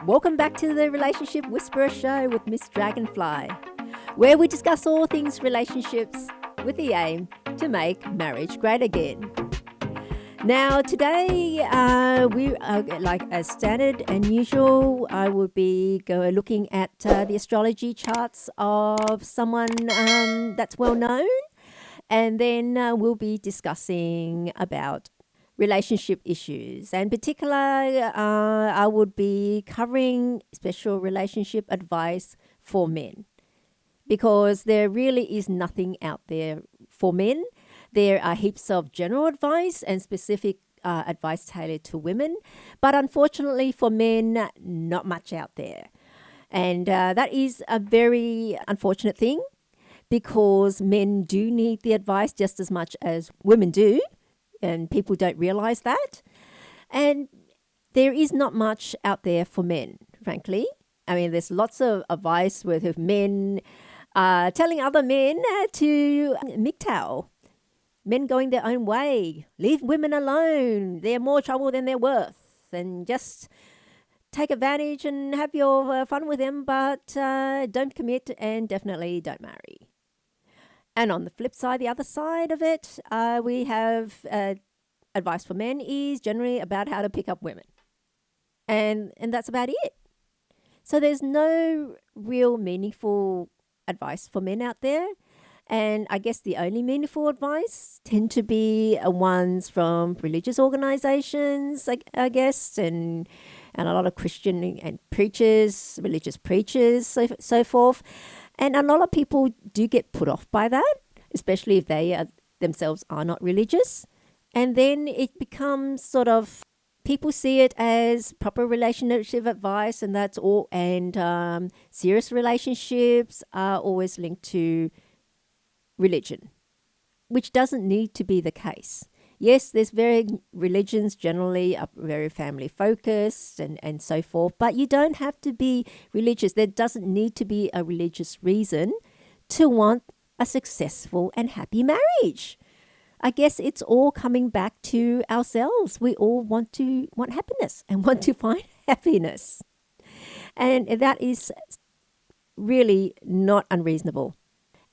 Welcome back to the Relationship Whisperer Show with Miss Dragonfly, where we discuss all things relationships with the aim to make marriage great again. Now, today, we are like as standard and usual. I will be looking at the astrology charts of someone that's well known, and then we'll be discussing about relationship issues. And particular, I would be covering special relationship advice for men, because there really is nothing out there for men. There are heaps of general advice and specific advice tailored to women. But unfortunately for men, not much out there. And that is a very unfortunate thing, because men do need the advice just as much as women do. And people don't realize that. And there is not much out there for men, frankly. I mean, there's lots of advice with men telling other men to MGTOW. Men going their own way. Leave women alone. They're more trouble than they're worth. And just take advantage and have your fun with them, but don't commit and definitely don't marry. And on the flip side, the other side of it, we have advice for men is generally about how to pick up women. And that's about it. So there's no real meaningful advice for men out there. And I guess the only meaningful advice tend to be ones from religious organizations, I guess, and a lot of Christian and preachers, religious preachers, so forth. And a lot of people do get put off by that, especially if they themselves are not religious. And then it becomes sort of, people see it as proper relationship advice, and that's all. And serious relationships are always linked to religion, which doesn't need to be the case. Yes, there's religions generally are very family focused and so forth, but you don't have to be religious. There doesn't need to be a religious reason to want a successful and happy marriage. I guess it's all coming back to ourselves. We all want happiness and want to find happiness. And that is really not unreasonable.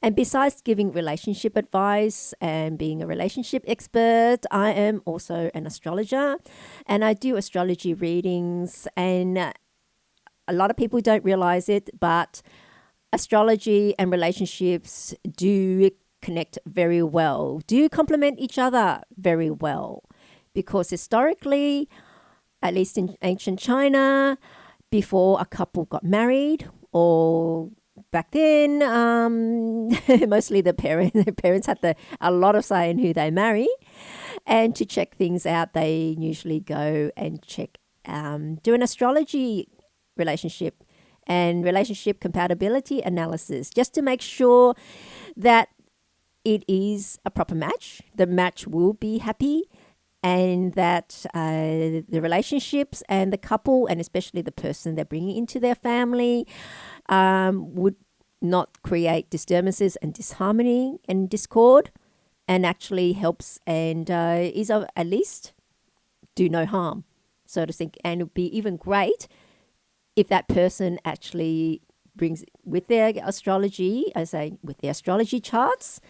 And besides giving relationship advice and being a relationship expert, I am also an astrologer, and I do astrology readings. And a lot of people don't realize it, but astrology and relationships do connect very well, do complement each other very well. Because historically, at least in ancient China, before a couple got married, or back then, mostly the parents had a lot of say in who they marry. And to check things out, they usually go and do an astrology relationship and relationship compatibility analysis, just to make sure that it is a proper match. The match will be happy, and that the relationships and the couple, and especially the person they're bringing into their family, would not create disturbances and disharmony and discord, and actually helps and is at least do no harm, so to speak. And it would be even great if that person actually brings with their astrology, with their astrology charts,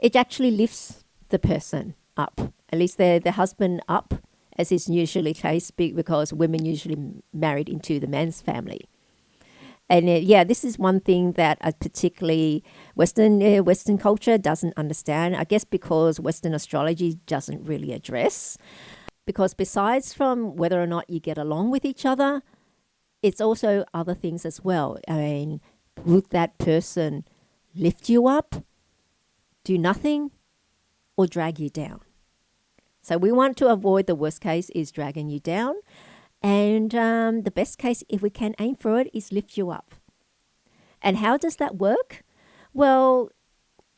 it actually lifts the person up, at least their husband up, as is usually the case, because women usually married into the man's family. And this is one thing that particularly Western culture doesn't understand, I guess, because Western astrology doesn't really address. Because besides from whether or not you get along with each other, it's also other things as well. I mean, would that person lift you up, do nothing, or drag you down? So we want to avoid the worst case is dragging you down. And the best case, if we can aim for it, is lift you up. And how does that work? Well,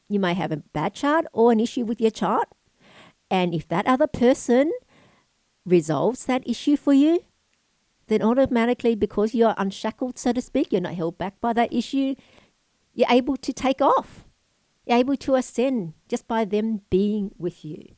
you may have a bad chart or an issue with your chart. And if that other person resolves that issue for you, then automatically, because you're unshackled, so to speak, you're not held back by that issue, you're able to take off. You're able to ascend just by them being with you.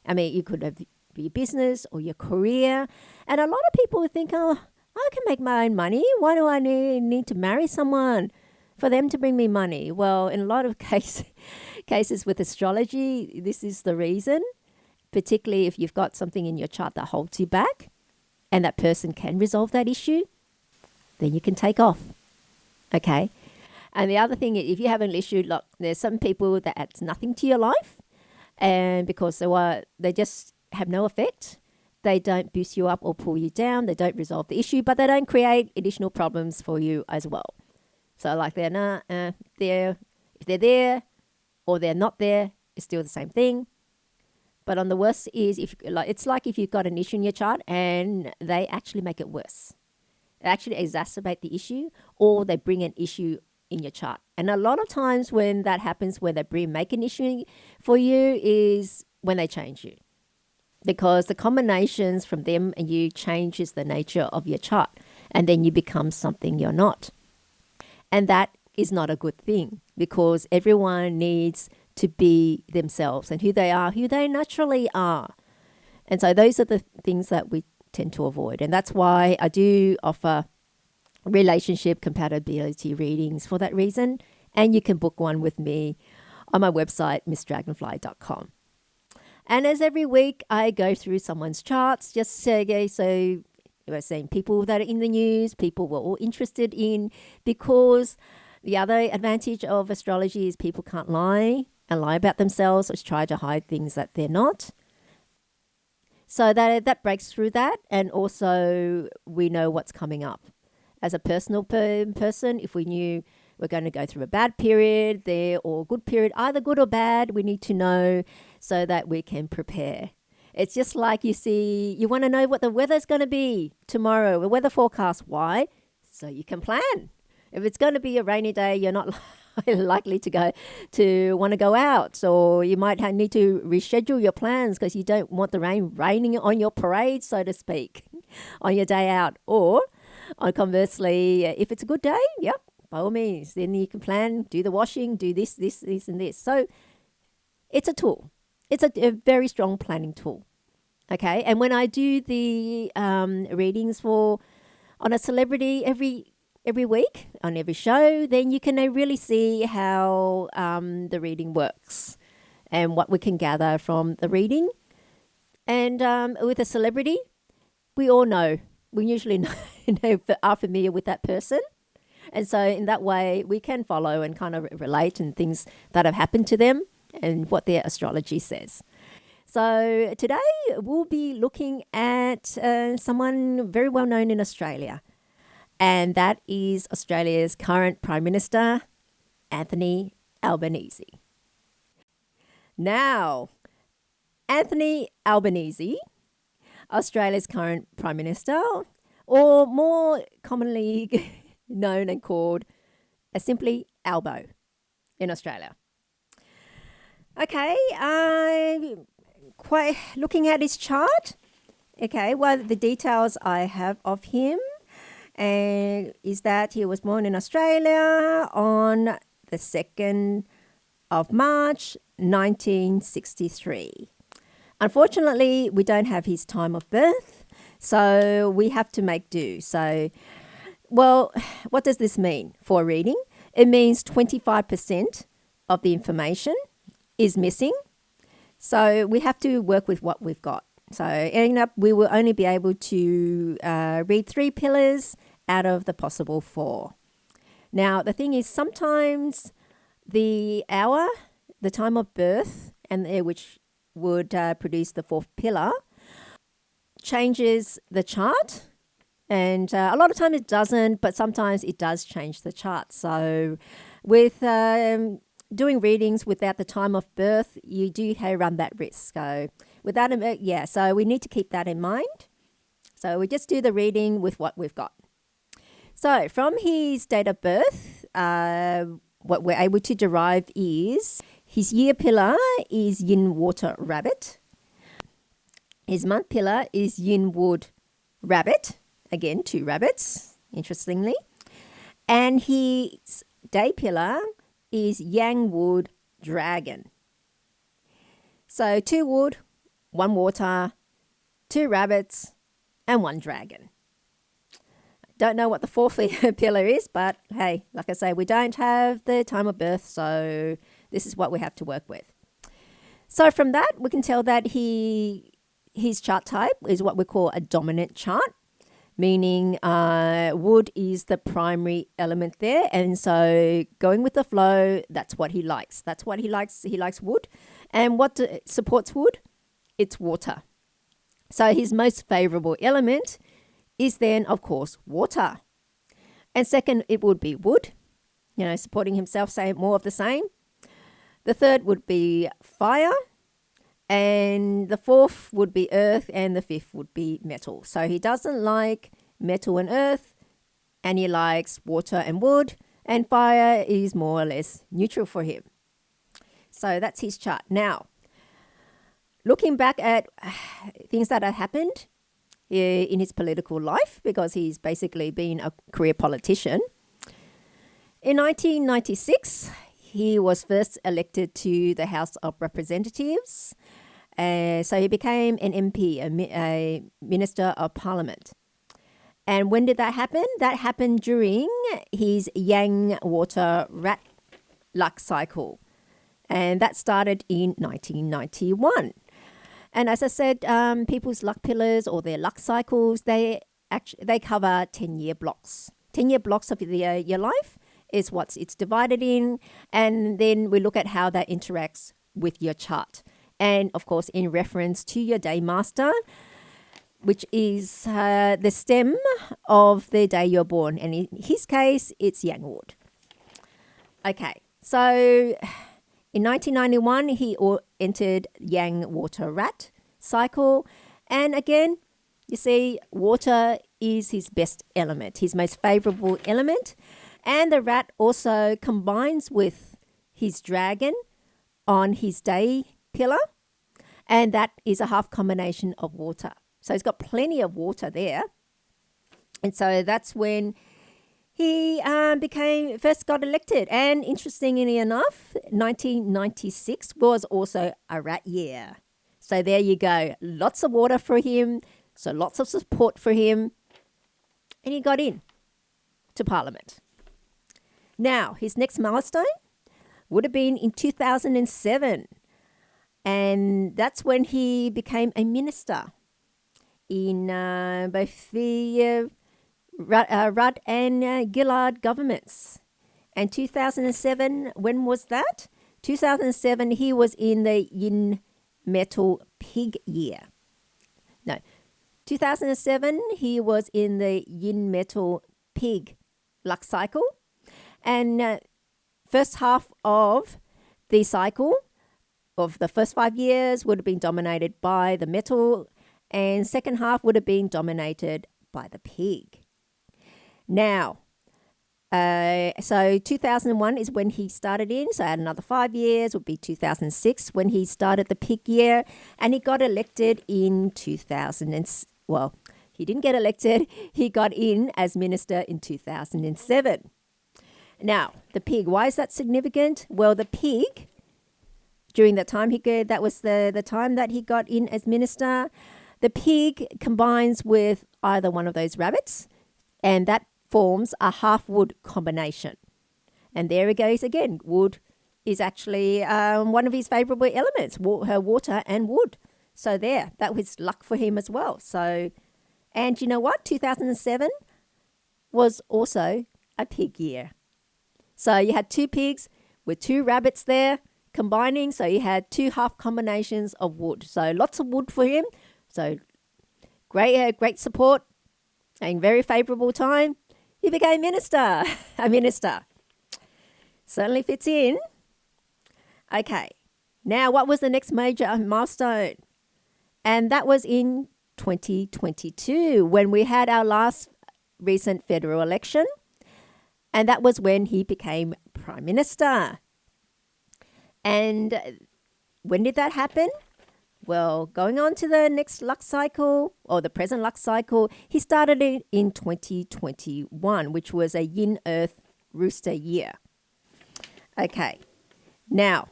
I mean, you could have your business or your career. And a lot of people think, oh, I can make my own money. Why do I need to marry someone for them to bring me money? Well, in a lot of cases with astrology, this is the reason, particularly if you've got something in your chart that holds you back and that person can resolve that issue, then you can take off. Okay? And the other thing, if you have an issue, look, there's some people that adds nothing to your life, and because they just have no effect. They don't boost you up or pull you down. They don't resolve the issue, but they don't create additional problems for you as well. So like if they're there or they're not there, it's still the same thing. But on the worst is it's like if you've got an issue in your chart and they actually make it worse. They actually exacerbate the issue, or they bring an issue in your chart. And a lot of times when that happens, when they make an issue for you, is when they change you. Because the combinations from them and you changes the nature of your chart, and then you become something you're not. And that is not a good thing, because everyone needs to be themselves and who they are, who they naturally are. And so those are the things that we tend to avoid. And that's why I do offer relationship compatibility readings for that reason. And you can book one with me on my website, missdragonfly.com. And as every week, I go through someone's charts, just so you were saying people that are in the news, people we're all interested in, because the other advantage of astrology is people can't lie and lie about themselves or try to hide things that they're not. So that breaks through that, and also we know what's coming up. As a personal person, if we knew we're going to go through a bad period there or good period, either good or bad, we need to know so that we can prepare. It's just like you want to know what the weather's going to be tomorrow, the weather forecast. Why? So you can plan. If it's going to be a rainy day, you're not likely to want to go out, or you might need to reschedule your plans because you don't want the rain raining on your parade, so to speak, on your day out. Or conversely, if it's a good day, yep, by all means, then you can plan, do the washing, do this, and this. So it's a tool. It's a very strong planning tool. Okay, and when I do the readings on a celebrity every week on every show, then you can really see how the reading works and what we can gather from the reading. And with a celebrity, we all know. We usually are familiar with that person. And so in that way, we can follow and kind of relate and things that have happened to them and what their astrology says. So today we'll be looking at someone very well known in Australia. And that is Australia's current Prime Minister, Anthony Albanese. Now, Anthony Albanese, Australia's current Prime Minister, or more commonly known and called as simply Albo in Australia. Okay, quite looking at his chart. Okay, well, the details I have of him is that he was born in Australia on the 2nd of March, 1963. Unfortunately, we don't have his time of birth, so we have to make do. So, well, what does this mean for a reading? It means 25% of the information is missing. So we have to work with what we've got. So ending up, we will only be able to read 3 pillars out of the possible 4. Now, the thing is, sometimes the hour, the time of birth, and which would produce the 4th pillar, changes the chart. And a lot of times it doesn't, but sometimes it does change the chart. So with doing readings without the time of birth, you do run that risk. So without so we need to keep that in mind. So we just do the reading with what we've got. So from his date of birth, what we're able to derive is his year pillar is Yin Water Rabbit. His month pillar is Yin Wood Rabbit. Again, 2 rabbits, interestingly. And his day pillar is Yang Wood Dragon. So 2 wood, 1 water, 2 rabbits, and 1 dragon. Don't know what the fourth pillar is, but hey, like I say, we don't have the time of birth, so this is what we have to work with. So from that, we can tell that his chart type is what we call a dominant chart, meaning wood is the primary element there. And so going with the flow, that's what he likes. That's what he likes. He likes wood. And what supports wood? It's water. So his most favorable element is then, of course, water. And second, it would be wood, supporting himself, say more of the same. The third would be fire. And the fourth would be earth, and the fifth would be metal. So he doesn't like metal and earth, and he likes water and wood, and fire is more or less neutral for him. So that's his chart. Now, looking back at things that have happened in his political life, because he's basically been a career politician. In 1996, he was first elected to the House of Representatives. So he became an MP, a Minister of Parliament. And when did that happen? That happened during his Yang water rat luck cycle. And that started in 1991. And as I said, people's luck pillars or their luck cycles, they cover 10-year blocks. 10-year blocks of your life is what it's divided in. And then we look at how that interacts with your chart. And of course, in reference to your day master, which is the stem of the day you're born. And in his case, it's Yang wood. Okay, so in 1991, he entered Yang water rat cycle. And again, you see, water is his best element, his most favorable element. And the rat also combines with his dragon on his day pillar. And that is a half combination of water. So he's got plenty of water there. And so that's when he first got elected. And interestingly enough, 1996 was also a rat year. So there you go. Lots of water for him. So lots of support for him. And he got in to Parliament. Now, his next milestone would have been in 2007. And that's when he became a minister in both the Rudd and Gillard governments. And 2007, when was that? 2007, he was in the yin metal pig year. No, 2007, he was in the yin metal pig luck cycle. And first half of the cycle of the first 5 years would have been dominated by the metal, and second half would have been dominated by the pig. Now, so 2001 is when he started in, so add another 5 years, would be 2006 when he started the pig year, and he got elected in 2000. Well, he didn't get elected, he got in as minister in 2007. Now, the pig, why is that significant? Well, the pig, during that time, that was the time that he got in as minister. The pig combines with either one of those rabbits, and that forms a half-wood combination. And there it goes again. Wood is actually one of his favourable elements, her water and wood. So there, that was luck for him as well. So, and you know what? 2007 was also a pig year. So you had two pigs with two rabbits there combining. So you had two half combinations of wood. So lots of wood for him. So great support and very favourable time. He became minister, a minister. Certainly fits in. Okay. Now, what was the next major milestone? And that was in 2022 when we had our last recent federal election. And that was when he became Prime Minister. And when did that happen? Well, going on to the next luck cycle, or the present luck cycle, he started it in 2021, which was a yin earth rooster year. Okay. Now,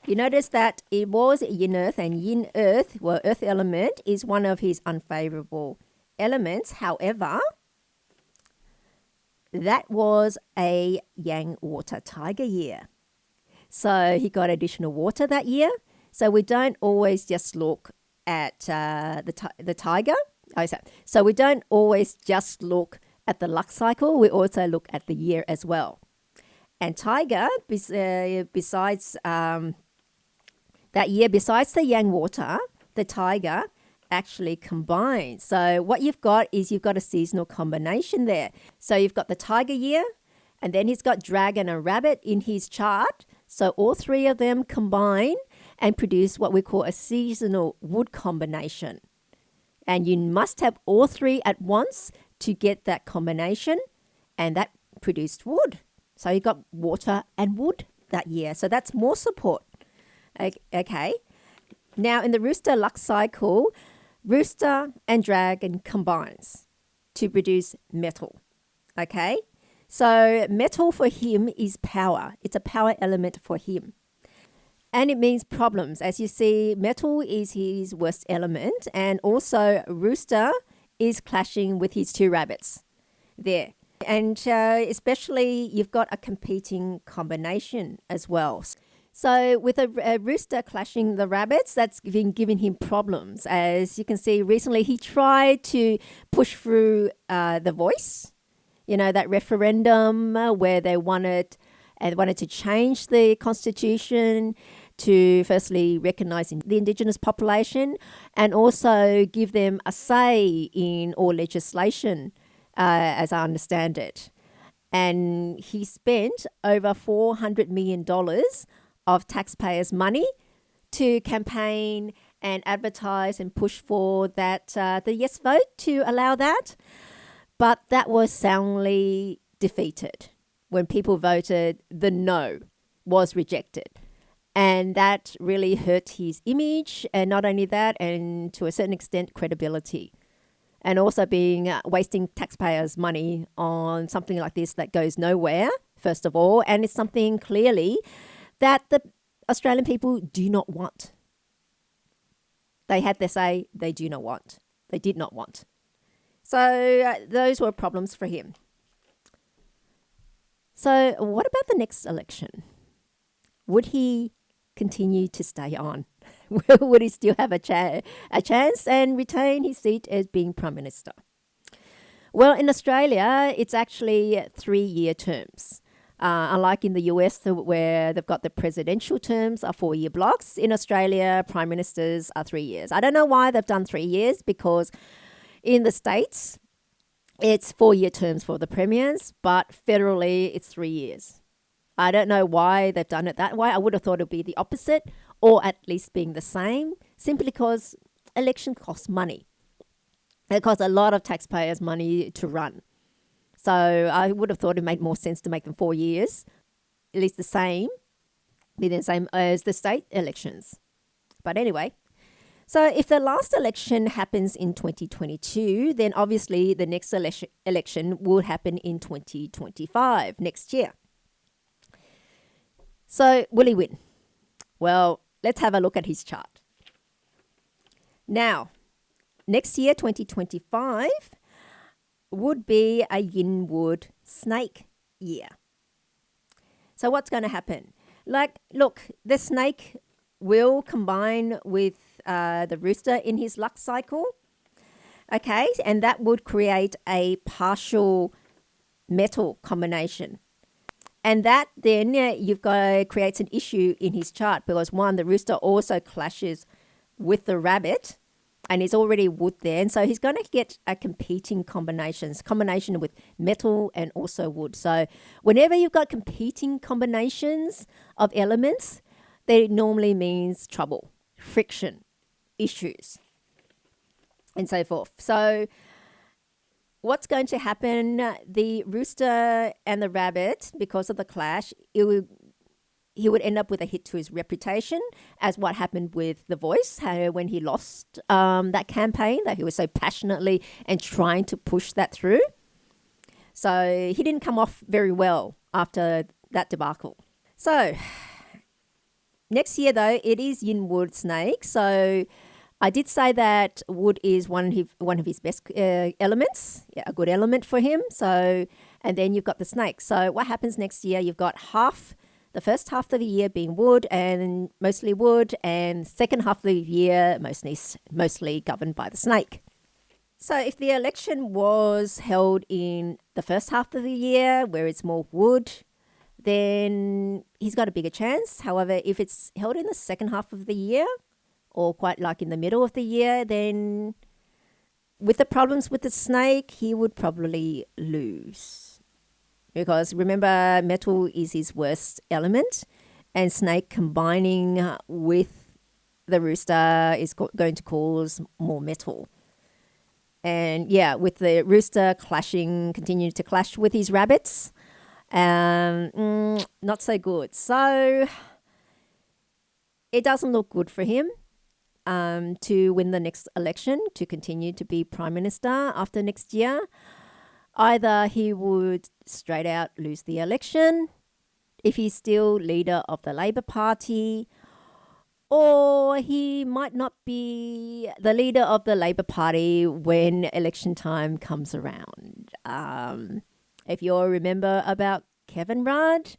you notice that it was yin earth, and yin earth, well, earth element is one of his unfavorable elements. However, that was a yang water tiger year. So he got additional water that year. So we don't always just look at the tiger. So we don't always just look at the luck cycle. We also look at the year as well. And tiger, besides that year, besides the yang water, the tiger actually combines. So what you've got is you've got a seasonal combination there. So you've got the tiger year, and then he's got dragon and rabbit in his chart. So all three of them combine and produce what we call a seasonal wood combination. And you must have all three at once to get that combination, and that produced wood. So you got water and wood that year. So that's more support. Okay. Now in the rooster luck cycle, rooster and dragon combines to produce metal. Okay. So metal for him is power. It's a power element for him. And it means problems. As you see, metal is his worst element. And also rooster is clashing with his two rabbits there. And especially you've got a competing combination as well. So with a rooster clashing the rabbits, that's been giving him problems. As you can see, recently he tried to push through the voice, that referendum where they wanted to change the constitution to firstly recognise the Indigenous population and also give them a say in all legislation, as I understand it. And he spent over $400 million of taxpayers' money to campaign and advertise and push for that the yes vote to allow that. But that was soundly defeated. When people voted, the no was rejected. And that really hurt his image, and not only that, and to a certain extent, credibility. And also wasting taxpayers' money on something like this that goes nowhere, first of all, and it's something clearly that the Australian people do not want. They had their say, they do not want. They did not want. So those were problems for him. So what about the next election? Would he continue to stay on? Would he still have a chance and retain his seat as being Prime Minister? Well, in Australia, it's actually 3-year terms. Unlike in the US, where they've got the presidential terms are 4-year blocks, in Australia, prime ministers are 3 years. I don't know why they've done 3 years, because in the States, it's 4-year terms for the premiers, but federally, it's 3 years. I don't know why they've done it that way. I would have thought it would be the opposite, or at least being the same, simply because election costs money. It costs a lot of taxpayers' money to run. So I would have thought it made more sense to make them 4 years, at least the same as the state elections. But anyway, so if the last election happens in 2022, then obviously the next election will happen in 2025, next year. So will he win? Well, let's have a look at his chart. Now, next year, 2025, would be a yin-wood snake year. So what's going to happen? Look, the snake will combine with the rooster in his luck cycle. Okay, and that would create a partial metal combination. And that then creates an issue in his chart, because one, the rooster also clashes with the rabbit, and he's already wood there. And so he's going to get a competing combination with metal and also wood. So whenever you've got competing combinations of elements, that normally means trouble, friction, issues, and so forth. So what's going to happen, the rooster and the rabbit, because of the clash, he would end up with a hit to his reputation, as what happened with The Voice, when he lost that campaign, that he was so passionately and trying to push that through. So he didn't come off very well after that debacle. So next year, though, it is yin wood snake. So I did say that wood is one of his best elements, a good element for him. So, And then you've got the snake. So what happens next year? You've got the first half of the year being wood and mostly wood, and second half of the year mostly governed by the snake. So if the election was held in the first half of the year where it's more wood, then he's got a bigger chance. However, if it's held in the second half of the year or quite like in the middle of the year, then with the problems with the snake, he would probably lose. Because remember, metal is his worst element, and snake combining with the rooster is going to cause more metal. And yeah, with the rooster continuing to clash with his rabbits, not so good. So it doesn't look good for him to win the next election, to continue to be Prime Minister after next year. Either he would straight out lose the election if he's still leader of the Labour Party, or he might not be the leader of the Labour Party when election time comes around. If you all remember about Kevin Rudd,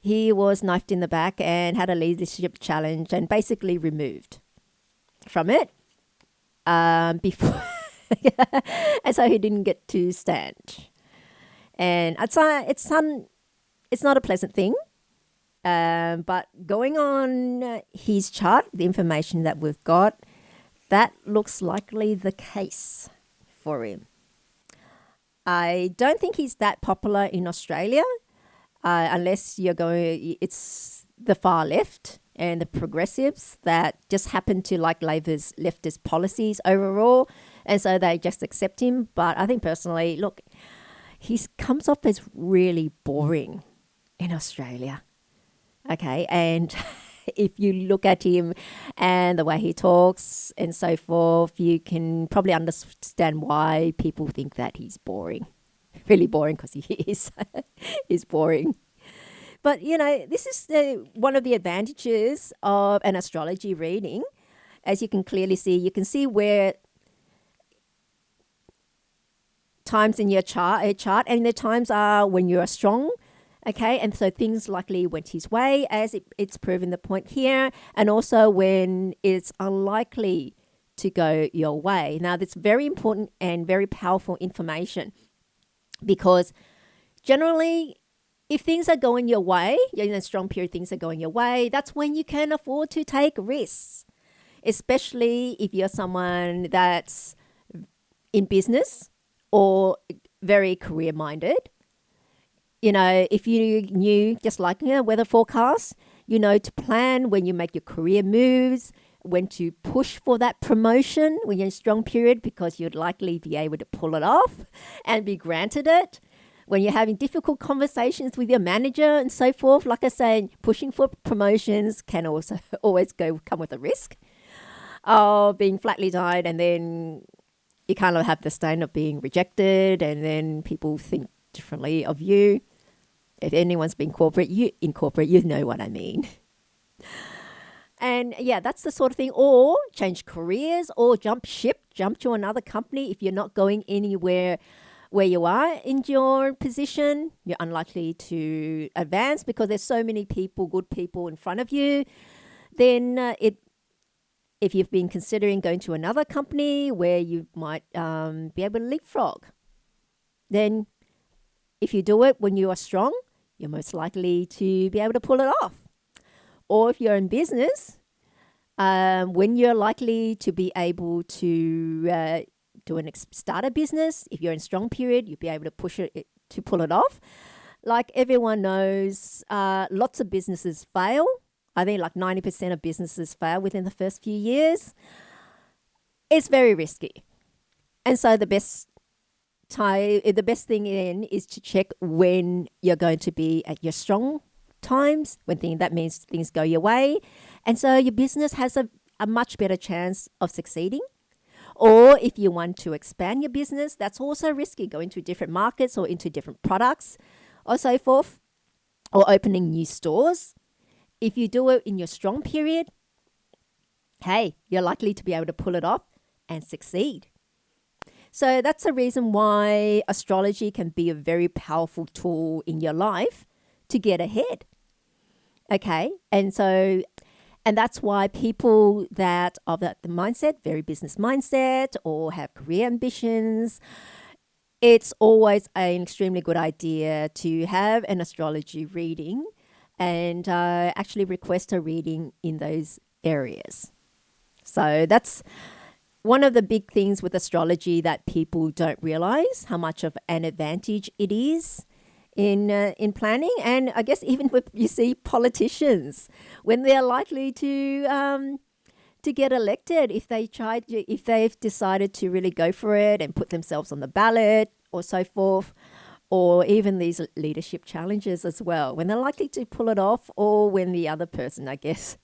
he was knifed in the back and had a leadership challenge and basically removed from it before, and so he didn't get to stand. And it's not a pleasant thing. But going on his chart, the information that we've got, that looks likely the case for him. I don't think he's that popular in Australia, unless it's the far left and the progressives that just happen to like Labor's leftist policies overall, and so they just accept him. But I think personally, look, he comes off as really boring in Australia. Okay, and if you look at him and the way he talks and so forth, you can probably understand why people think that he's boring. Really boring, because he is. He's boring. But, this is one of the advantages of an astrology reading. As you can clearly see, you can see where times in your chart, and the times are when you are strong. Okay, and so things likely went his way, as it's proven the point here, and also when it's unlikely to go your way. Now, that's very important and very powerful information, because generally, if things are going your way, in a strong period, things are going your way, that's when you can afford to take risks, especially if you're someone that's in business or very career-minded. If you knew, just like weather forecasts, to plan when you make your career moves, when to push for that promotion when you're in a strong period, because you'd likely be able to pull it off and be granted it. When you're having difficult conversations with your manager and so forth, like I say, pushing for promotions can also always come with a risk of being flatly denied, and then you kind of have the stain of being rejected, and then people think differently of you. If anyone's been in corporate, you know what I mean. And yeah, that's the sort of thing. Or change careers, or jump to another company. If you're not going anywhere where you are in your position, you're unlikely to advance because there's so many good people in front of you. Then if you've been considering going to another company where you might be able to leapfrog, then if you do it when you are strong, you're most likely to be able to pull it off. Or if you're in business, when you're likely to be able to start a business, if you're in strong period, you'll be able to pull it off. Like everyone knows, lots of businesses fail. I think like 90% of businesses fail within the first few years. It's very risky. And so the best thing in is to check when you're going to be at your strong times, that means things go your way. And so your business has a much better chance of succeeding. Or if you want to expand your business, that's also risky, going to different markets or into different products or so forth, or opening new stores. If you do it in your strong period, hey, you're likely to be able to pull it off and succeed. So that's the reason why astrology can be a very powerful tool in your life to get ahead. Okay. And that's why people that are the mindset, very business mindset, or have career ambitions, it's always an extremely good idea to have an astrology reading and actually request a reading in those areas. So that's one of the big things with astrology that people don't realize how much of an advantage it is in planning. And I guess even with, you see, politicians, when they're likely to get elected, if they've decided to really go for it and put themselves on the ballot or so forth, or even these leadership challenges as well, when they're likely to pull it off, or when the other person, I guess,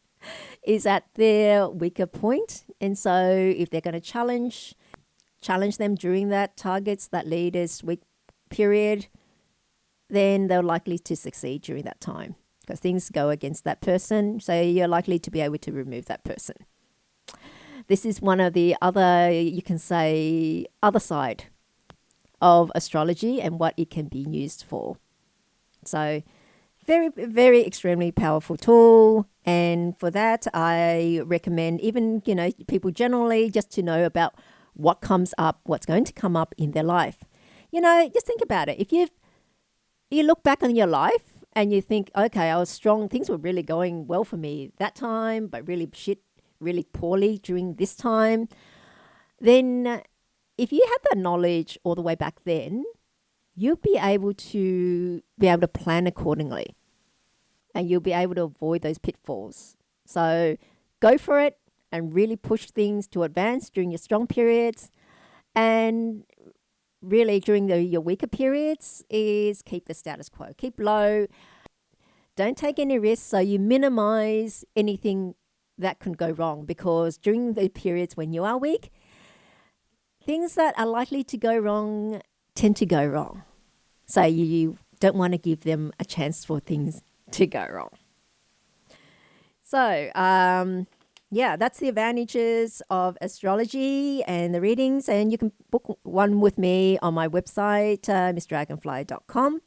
is at their weaker point. And so if they're going to challenge them during that leaders week period, then they're likely to succeed during that time because things go against that person. So you're likely to be able to remove that person. This is one of the other, you can say, other side of astrology and what it can be used for. So very, very extremely powerful tool. And for that, I recommend even, people generally just to know about what comes up, what's going to come up in their life. Just think about it. If you look back on your life and you think, okay, I was strong, things were really going well for me that time, but really poorly during this time, then if you had that knowledge all the way back then, you'll be able to plan accordingly, and you'll be able to avoid those pitfalls. So go for it and really push things to advance during your strong periods, and really during your weaker periods is keep the status quo, keep low, don't take any risks, so you minimize anything that can go wrong, because during the periods when you are weak, things that are likely to go wrong tend to go wrong. So you don't want to give them a chance for things to go wrong. So, that's the advantages of astrology and the readings. And you can book one with me on my website, missdragonfly.com.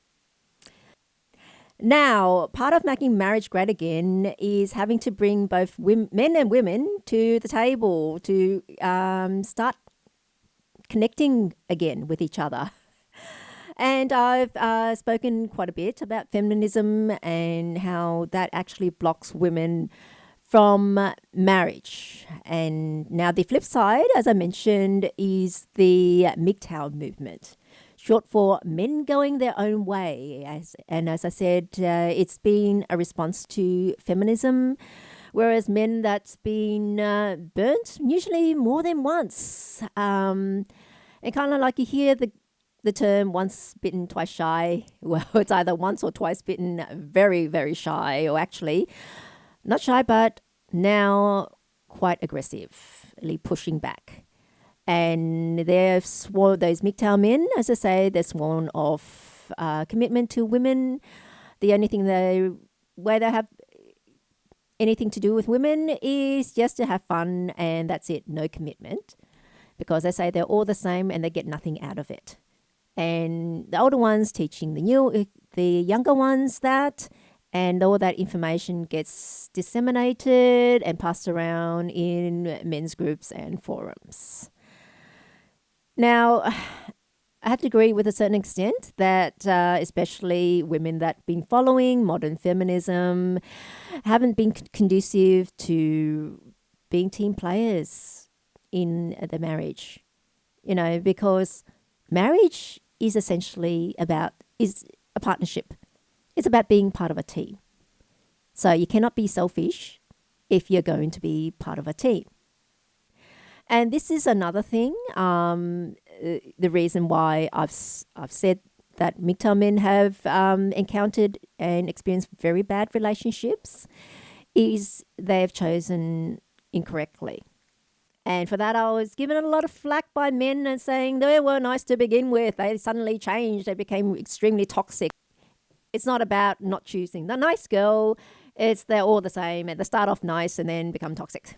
Now, part of making marriage great again is having to bring both men and women to the table to start connecting again with each other. And I've spoken quite a bit about feminism and how that actually blocks women from marriage. And now the flip side, as I mentioned, is the MGTOW movement, short for men going their own way. As I said, it's been a response to feminism, whereas men that's been burnt usually more than once. And kind of like you hear the term once bitten, twice shy. Well, it's either once or twice bitten, very, very shy, or actually not shy, but now quite aggressively pushing back. And they've sworn, those MGTOW men, as I say, they're sworn off commitment to women. The only thing they have anything to do with women is just to have fun, and that's it, no commitment. Because they say they're all the same and they get nothing out of it. And the older ones teaching the younger ones that, and all that information gets disseminated and passed around in men's groups and forums. Now, I have to agree with a certain extent that especially women that have been following modern feminism haven't been conducive to being team players in the marriage, because marriage is essentially is a partnership. It's about being part of a team. So you cannot be selfish if you're going to be part of a team. And this is another thing, the reason why I've said that MGTOW men have encountered and experienced very bad relationships is they have chosen incorrectly. And for that, I was given a lot of flack by men and saying they were nice to begin with. They suddenly changed. They became extremely toxic. It's not about not choosing the nice girl. They're all the same. They start off nice and then become toxic.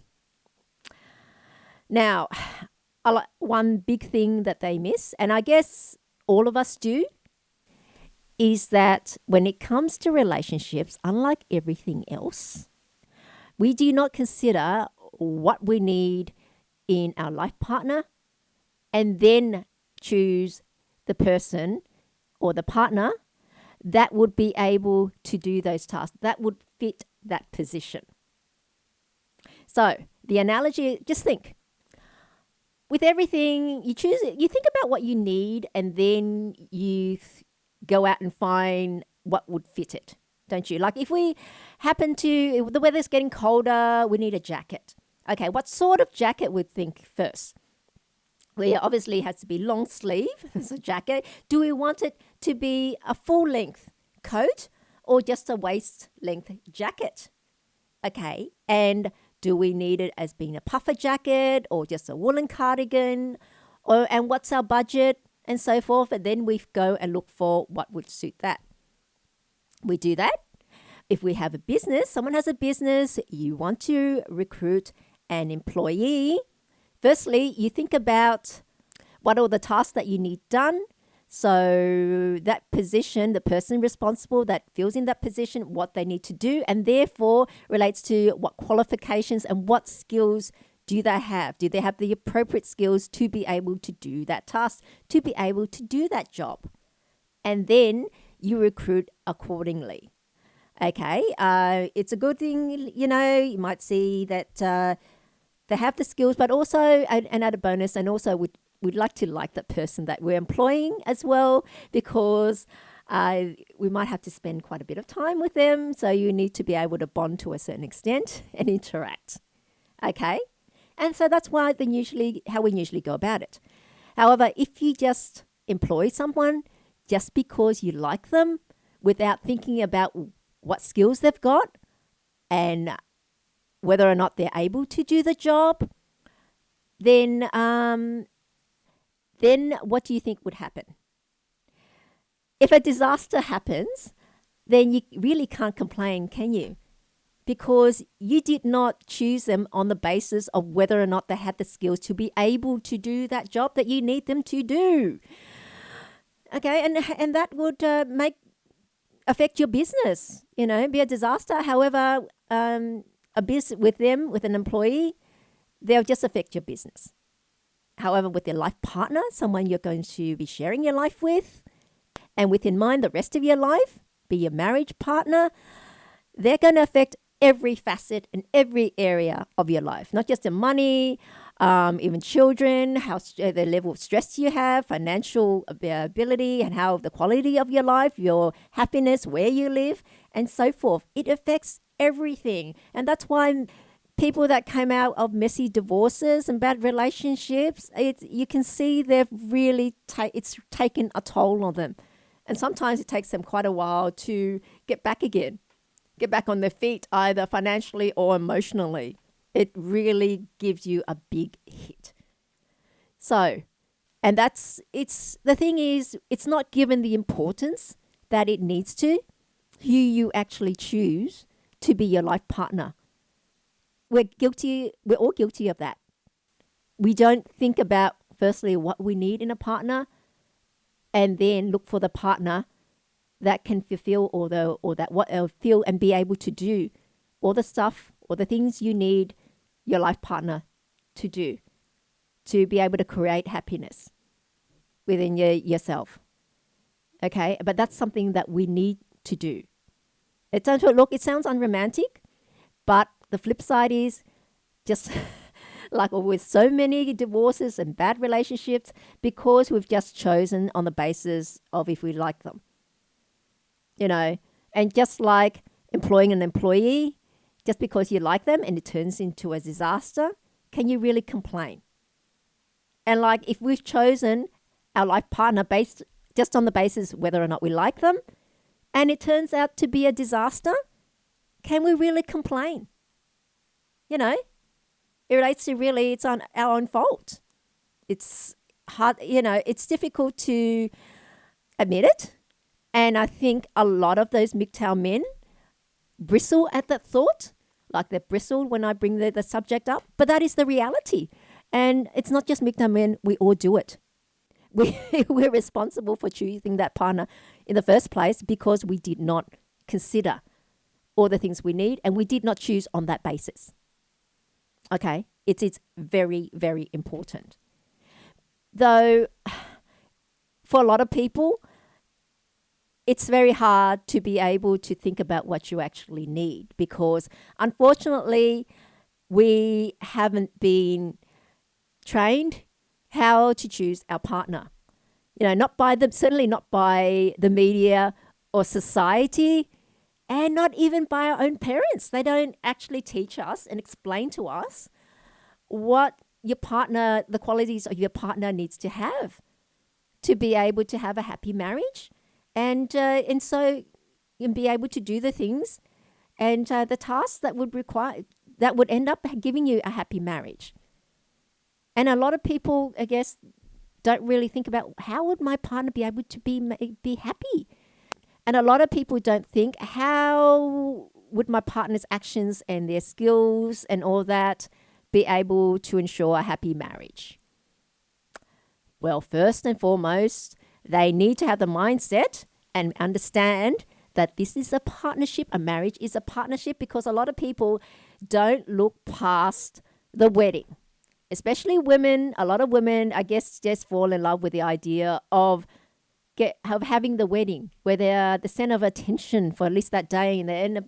Now, one big thing that they miss, and I guess all of us do, is that when it comes to relationships, unlike everything else, we do not consider what we need in our life partner and then choose the person or the partner that would be able to do those tasks, that would fit that position. So the analogy, just think, with everything you choose, you think about what you need and then you go out and find what would fit it, don't you? Like if we happen to, the weather's getting colder, we need a jacket. Okay, what sort of jacket would think first? Well, obviously it has to be long sleeve, it's a jacket. Do we want it to be a full length coat or just a waist length jacket? Okay, and do we need it as being a puffer jacket or just a woolen cardigan? And what's our budget and so forth? And then we go and look for what would suit that. We do that. If we have a business, someone has a business, you want to recruit an employee. Firstly, you think about what are the tasks that you need done. So that position, the person responsible that fills in that position, what they need to do, and therefore relates to what qualifications and what skills do they have? Do they have the appropriate skills to be able to do that task, to be able to do that job? And then you recruit accordingly. Okay, it's a good thing, you might see that they have the skills, but also an added bonus, and also we'd like to like that person that we're employing as well, because we might have to spend quite a bit of time with them. So you need to be able to bond to a certain extent and interact. Okay, and so that's why how we usually go about it. However, if you just employ someone just because you like them without thinking about what skills they've got and whether or not they're able to do the job, then what do you think would happen? If a disaster happens, then you really can't complain, can you? Because you did not choose them on the basis of whether or not they had the skills to be able to do that job that you need them to do. Okay, and that would affect your business, be a disaster. However, a business with an employee, they'll just affect your business. However, with your life partner, someone you're going to be sharing your life with, and with in mind the rest of your life, be your marriage partner, they're going to affect every facet and every area of your life, not just the money, even children, the level of stress you have, financial ability, and how the quality of your life, your happiness, where you live, and so forth. It affects everything. And that's why people that came out of messy divorces and bad relationships, you can see they've really it's taken a toll on them. And sometimes it takes them quite a while to get back on their feet, either financially or emotionally. It really gives you a big hit. So, and the thing is, it's not given the importance that it needs to, who you actually choose to be your life partner. We're all guilty of that. We don't think about, firstly, what we need in a partner, and then look for the partner that can fulfill what they'll feel and be able to do all the stuff or the things you need your life partner to do to be able to create happiness within yourself. Okay, but that's something that we need to do. It sounds unromantic, but the flip side is just like with so many divorces and bad relationships, because we've just chosen on the basis of if we like them. And just like employing an employee, just because you like them and it turns into a disaster, can you really complain? And like if we've chosen our life partner based just on the basis whether or not we like them, and it turns out to be a disaster, can we really complain? It relates to really, it's on our own fault. It's hard, it's difficult to admit it. And I think a lot of those MGTOW men bristle at that thought, like they bristle when I bring the subject up. But that is the reality. And it's not just MGTOW men, we all do it. We're responsible for choosing that partner in the first place because we did not consider all the things we need and we did not choose on that basis. Okay? It's very, very important. Though, for a lot of people, it's very hard to be able to think about what you actually need because, unfortunately, we haven't been trained how to choose our partner. Not by them, certainly not by the media or society, and not even by our own parents. They don't actually teach us and explain to us what your partner, the qualities of your partner needs to have to be able to have a happy marriage, and so you can be able to do the things and the tasks that would end up giving you a happy marriage. And a lot of people, I guess, don't really think about how would my partner be able to be happy. And a lot of people don't think how would my partner's actions and their skills and all that be able to ensure a happy marriage. Well, first and foremost, they need to have the mindset and understand that this is a partnership. A marriage is a partnership because a lot of people don't look past the wedding. Especially women, a lot of women, I guess, just fall in love with the idea of having the wedding where they're the center of attention for at least that day, and they end up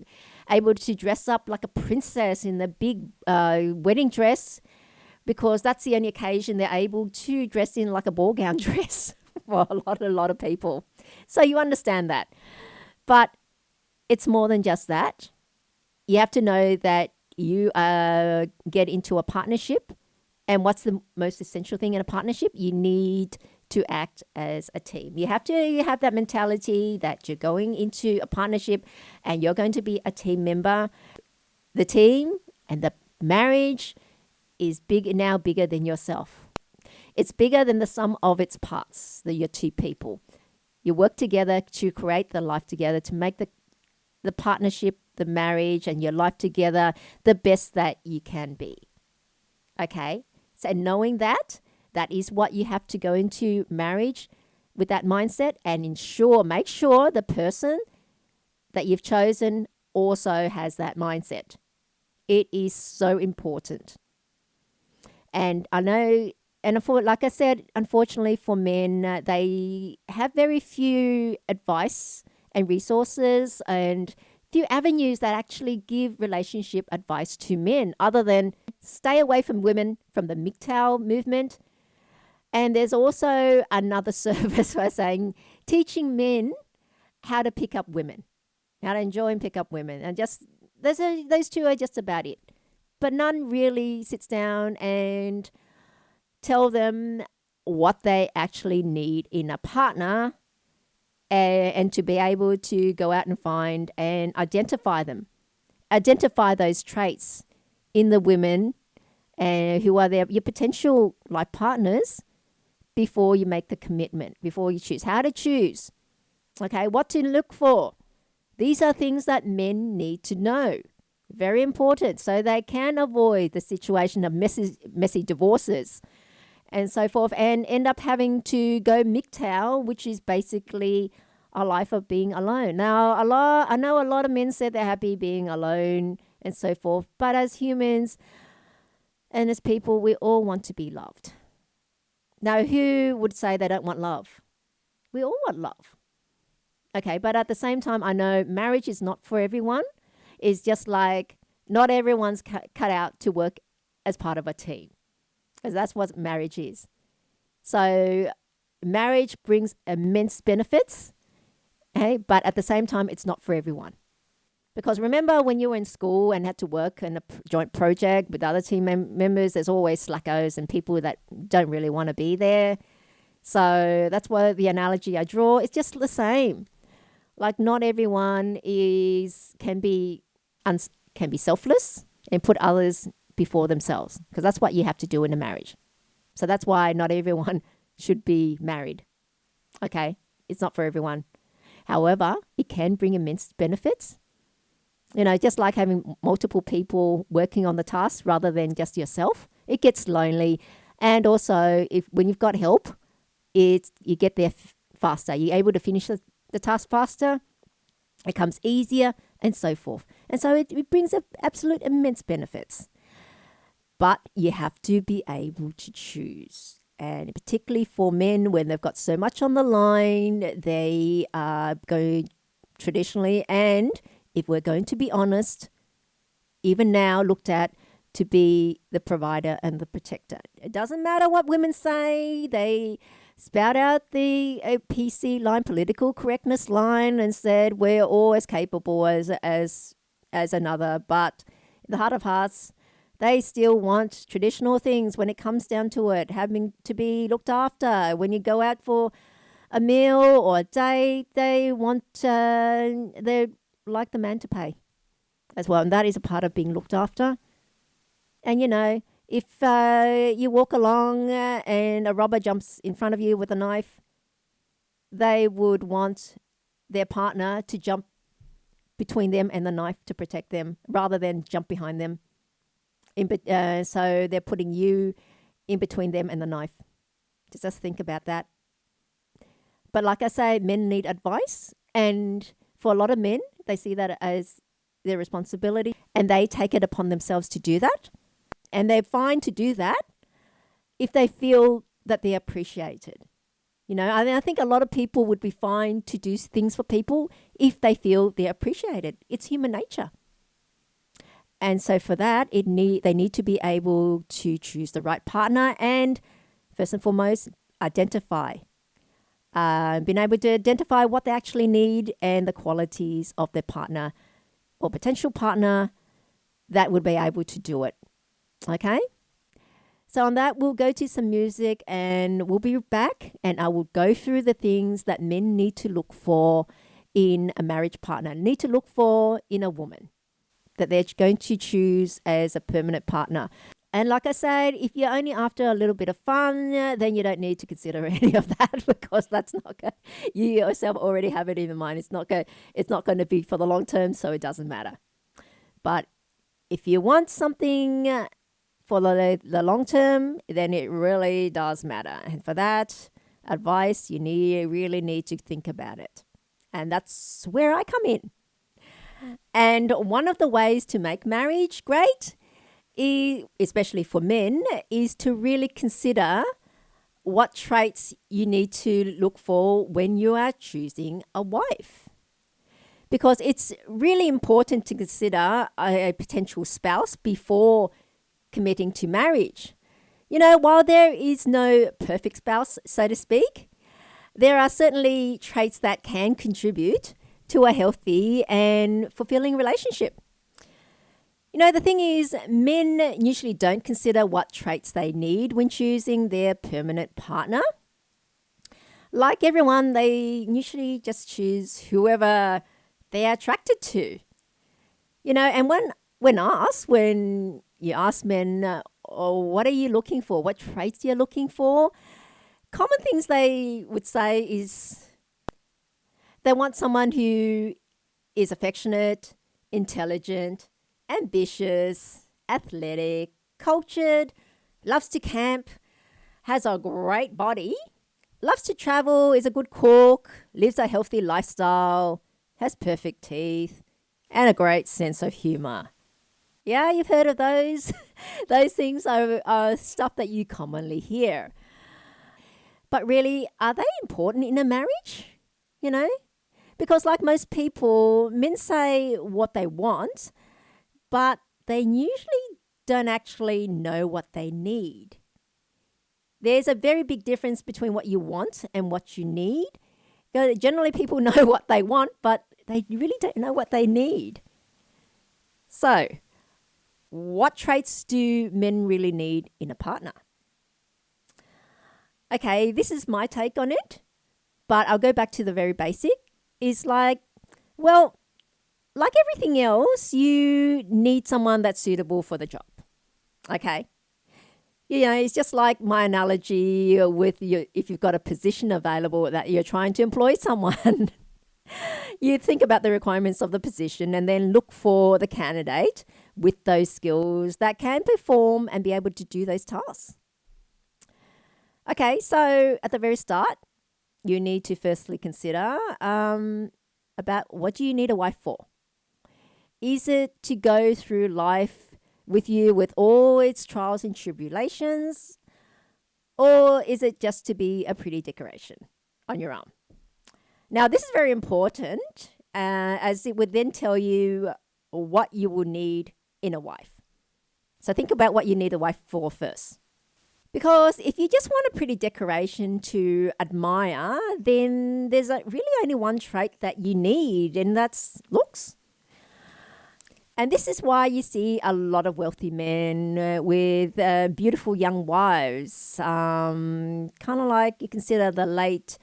able to dress up like a princess in the big wedding dress because that's the only occasion they're able to dress in like a ball gown dress for a lot of people. So you understand that. But it's more than just that. You have to know that you get into a partnership. And what's the most essential thing in a partnership? You need to act as a team. You have to have that mentality that you're going into a partnership and you're going to be a team member. The team and the marriage is bigger than yourself. It's bigger than the sum of its parts, your two people. You work together to create the life together, to make the partnership, the marriage, and your life together the best that you can be. Okay? So knowing that is what you have to go into marriage with, that mindset, and make sure the person that you've chosen also has that mindset. It is so important. And I know, like I said, unfortunately for men, they have very few advice and resources and few avenues that actually give relationship advice to men other than stay away from women from the MGTOW movement. And there's also another service for saying teaching men how to pick up women, how to enjoy and pick up women. And just those two are just about it. But none really sits down and tell them what they actually need in a partner, and to be able to go out and find and identify them. Identify those traits in the women who are your potential life partners before you make the commitment, before you choose. How to choose. Okay, what to look for. These are things that men need to know. Very important, so they can avoid the situation of messy divorces and so forth, and end up having to go MGTOW, which is basically a life of being alone. Now, I know a lot of men said they're happy being alone and so forth, but as humans and as people, we all want to be loved. Now, who would say they don't want love? We all want love. Okay, but at the same time, I know marriage is not for everyone. It's just like not everyone's cut out to work as part of a team, because that's what marriage is. So marriage brings immense benefits, okay? But at the same time, it's not for everyone. Because remember when you were in school and had to work in a joint project with other team members, there's always slackos and people that don't really want to be there. So that's why the analogy I draw is just the same. Like not everyone can be selfless and put others before themselves, because that's what you have to do in a marriage. So that's why not everyone should be married. Okay, it's not for everyone. However, it can bring immense benefits. You know, just like having multiple people working on the task rather than just yourself. It gets lonely. And also, when you've got help, you get there faster. You're able to finish the task faster. It comes easier and so forth. And so it brings up absolute immense benefits. But you have to be able to choose. And particularly for men, when they've got so much on the line, they are going traditionally, and if we're going to be honest, even now looked at to be the provider and the protector. It doesn't matter what women say. They spout out the PC line, political correctness line, and said we're all as capable as another. But in the heart of hearts, they still want traditional things when it comes down to it, having to be looked after. When you go out for a meal or a date, they like the man to pay as well. And that is a part of being looked after. And, if you walk along and a robber jumps in front of you with a knife, they would want their partner to jump between them and the knife to protect them rather than jump behind them. So they're putting you in between them and the knife. Just think about that. But like I say, men need advice. And for a lot of men, they see that as their responsibility and they take it upon themselves to do that. And they're fine to do that if they feel that they're appreciated. I think a lot of people would be fine to do things for people if they feel they're appreciated. It's human nature. And so for that, they need to be able to choose the right partner and, first and foremost, identify. Being able to identify what they actually need and the qualities of their partner or potential partner that would be able to do it. Okay? So on that, we'll go to some music and we'll be back and I will go through the things that men need to look for in a marriage partner, need to look for in a woman that they're going to choose as a permanent partner. And like I said, if you're only after a little bit of fun, then you don't need to consider any of that because that's not good. You yourself already have it in your mind. It's not going to be for the long term, so it doesn't matter. But if you want something for the long term, then it really does matter. And for that advice, you really need to think about it. And that's where I come in. And one of the ways to make marriage great, especially for men, is to really consider what traits you need to look for when you are choosing a wife. Because it's really important to consider a potential spouse before committing to marriage. While there is no perfect spouse, so to speak, there are certainly traits that can contribute to a healthy and fulfilling relationship. The thing is, men usually don't consider what traits they need when choosing their permanent partner. Like everyone, they usually just choose whoever they're attracted to. And when you ask men, what are you looking for? What traits you're looking for? Common things they would say is they want someone who is affectionate, intelligent, ambitious, athletic, cultured, loves to camp, has a great body, loves to travel, is a good cook, lives a healthy lifestyle, has perfect teeth, and a great sense of humor. Yeah, you've heard of those. Those things are stuff that you commonly hear. But really, are they important in a marriage? Because like most people, men say what they want, but they usually don't actually know what they need. There's a very big difference between what you want and what you need. Generally, people know what they want, but they really don't know what they need. So, what traits do men really need in a partner? Okay, this is my take on it, but I'll go back to the very basic. Is like everything else, you need someone that's suitable for the job. Okay? It's just like my analogy with if you've got a position available that you're trying to employ someone. You think about the requirements of the position and then look for the candidate with those skills that can perform and be able to do those tasks. Okay, so at the very start, you need to firstly consider about what do you need a wife for? Is it to go through life with you with all its trials and tribulations? Or is it just to be a pretty decoration on your arm? Now, this is very important as it would then tell you what you will need in a wife. So think about what you need a wife for first. Because if you just want a pretty decoration to admire, then there's really only one trait that you need, and that's looks. And this is why you see a lot of wealthy men with beautiful young wives, kind of like you consider the late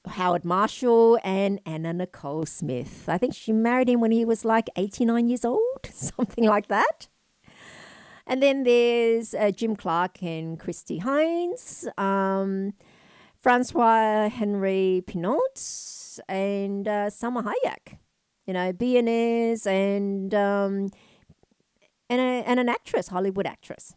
Howard Marshall and Anna Nicole Smith. I think she married him when he was like 89 years old, something like that. And then there's Jim Clark and Christy Hines, Francois Henry Pinault, and Salma Hayek. You know, billionaires and an actress, Hollywood actress.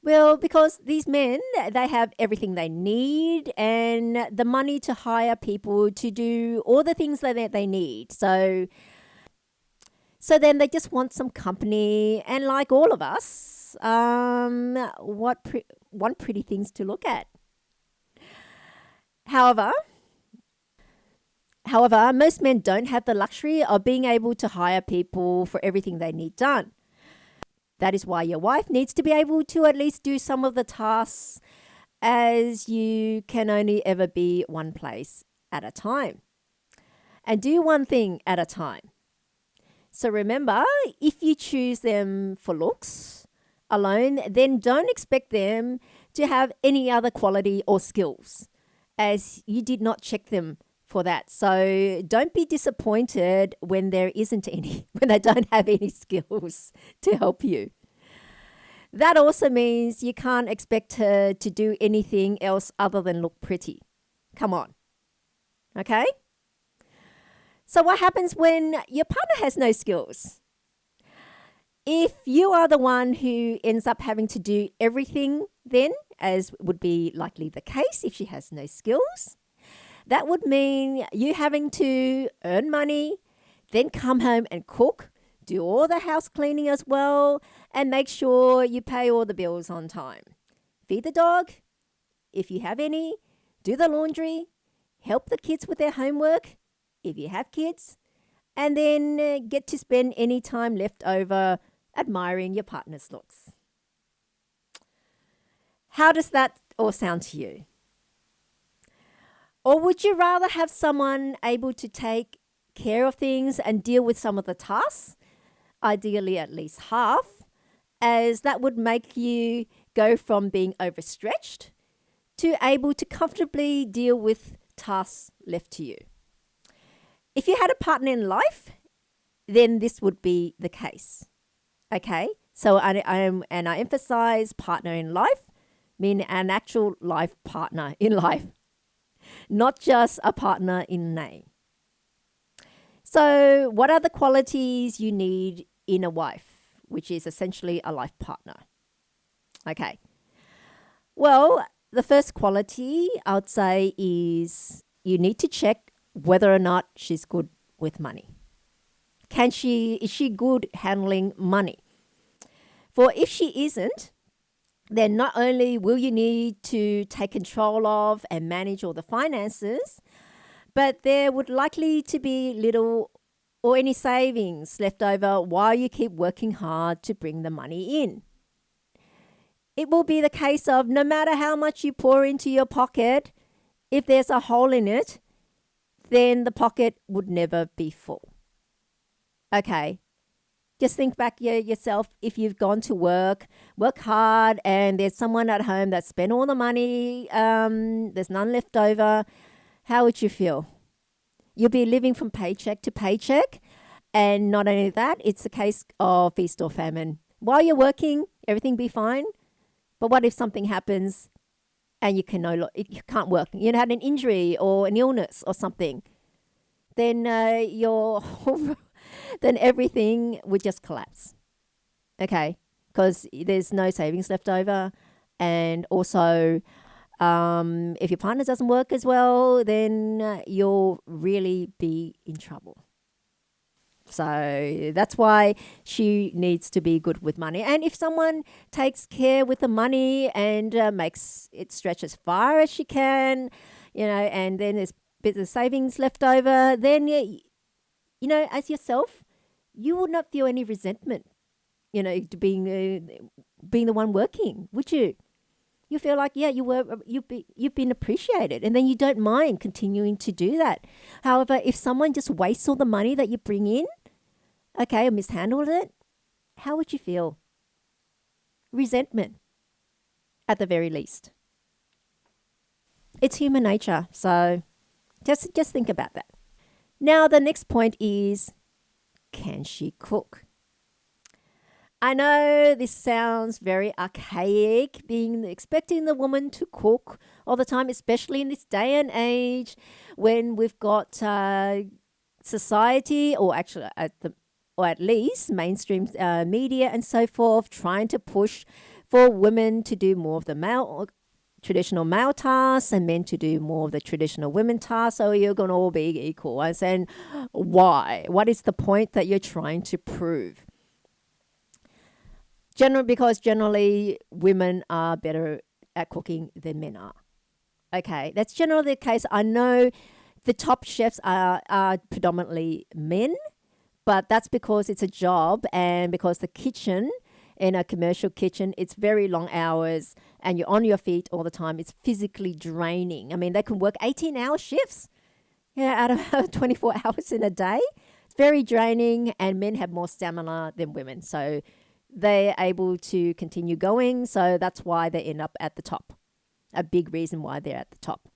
Well, because these men, they have everything they need and the money to hire people to do all the things that they need. So then they just want some company, and like all of us, want pretty things to look at. However, most men don't have the luxury of being able to hire people for everything they need done. That is why your wife needs to be able to at least do some of the tasks, as you can only ever be one place at a time. And do one thing at a time. So remember, if you choose them for looks alone, then don't expect them to have any other quality or skills, as you did not check them for that. So don't be disappointed when there isn't any, when they don't have any skills to help you. That also means you can't expect her to do anything else other than look pretty. Come on. Okay? So what happens when your partner has no skills? If you are the one who ends up having to do everything then, as would be likely the case if she has no skills, that would mean you having to earn money, then come home and cook, do all the house cleaning as well, and make sure you pay all the bills on time. Feed the dog, if you have any, do the laundry, help the kids with their homework, if you have kids, and then get to spend any time left over admiring your partner's looks. How does that all sound to you? Or would you rather have someone able to take care of things and deal with some of the tasks, ideally at least half, as that would make you go from being overstretched to able to comfortably deal with tasks left to you? If you had a partner in life, then this would be the case. Okay? So I emphasize partner in life, meaning an actual life partner in life, not just a partner in name. So what are the qualities you need in a wife, which is essentially a life partner? Okay. Well, the first quality I would say is you need to check whether or not she's good with money. Is she good handling money? For if she isn't, then not only will you need to take control of and manage all the finances, but there would likely to be little or any savings left over while you keep working hard to bring the money in. It will be the case of no matter how much you pour into your pocket, if there's a hole in it, then the pocket would never be full. Okay, just think back yourself. If you've gone to work hard, and there's someone at home that spent all the money, there's none left over, how would you feel? You'll be living from paycheck to paycheck, and not only that, it's a case of feast or famine. While you're working, everything be fine, but what if something happens and you can't work? You had an injury or an illness or something. Then your then everything would just collapse. Okay, because there's no savings left over. And also, if your partner doesn't work as well, then you'll really be in trouble. So that's why she needs to be good with money. And if someone takes care with the money and makes it stretch as far as she can, and then there's bits of savings left over, then, as yourself, you would not feel any resentment, to being the one working, would you? You feel like, yeah, you've been appreciated, and then you don't mind continuing to do that. However, if someone just wastes all the money that you bring in, okay, or mishandled it, how would you feel? Resentment, at the very least. It's human nature, so just think about that. Now, the next point is, can she cook? I know this sounds very archaic, expecting the woman to cook all the time, especially in this day and age when we've got society, or actually or at least mainstream media and so forth, trying to push for women to do more of the traditional male tasks and men to do more of the traditional women tasks. So you're going to all be equal. I'm saying, why? What is the point that you're trying to prove? Because generally women are better at cooking than men are. Okay, that's generally the case. I know the top chefs are predominantly men, but that's because it's a job, and because the kitchen, in a commercial kitchen, it's very long hours and you're on your feet all the time. It's physically draining. I mean, they can work 18-hour shifts, out of 24 hours in a day. It's very draining, and men have more stamina than women. So they're able to continue going. So that's why they end up at the top. A big reason why they're at the top.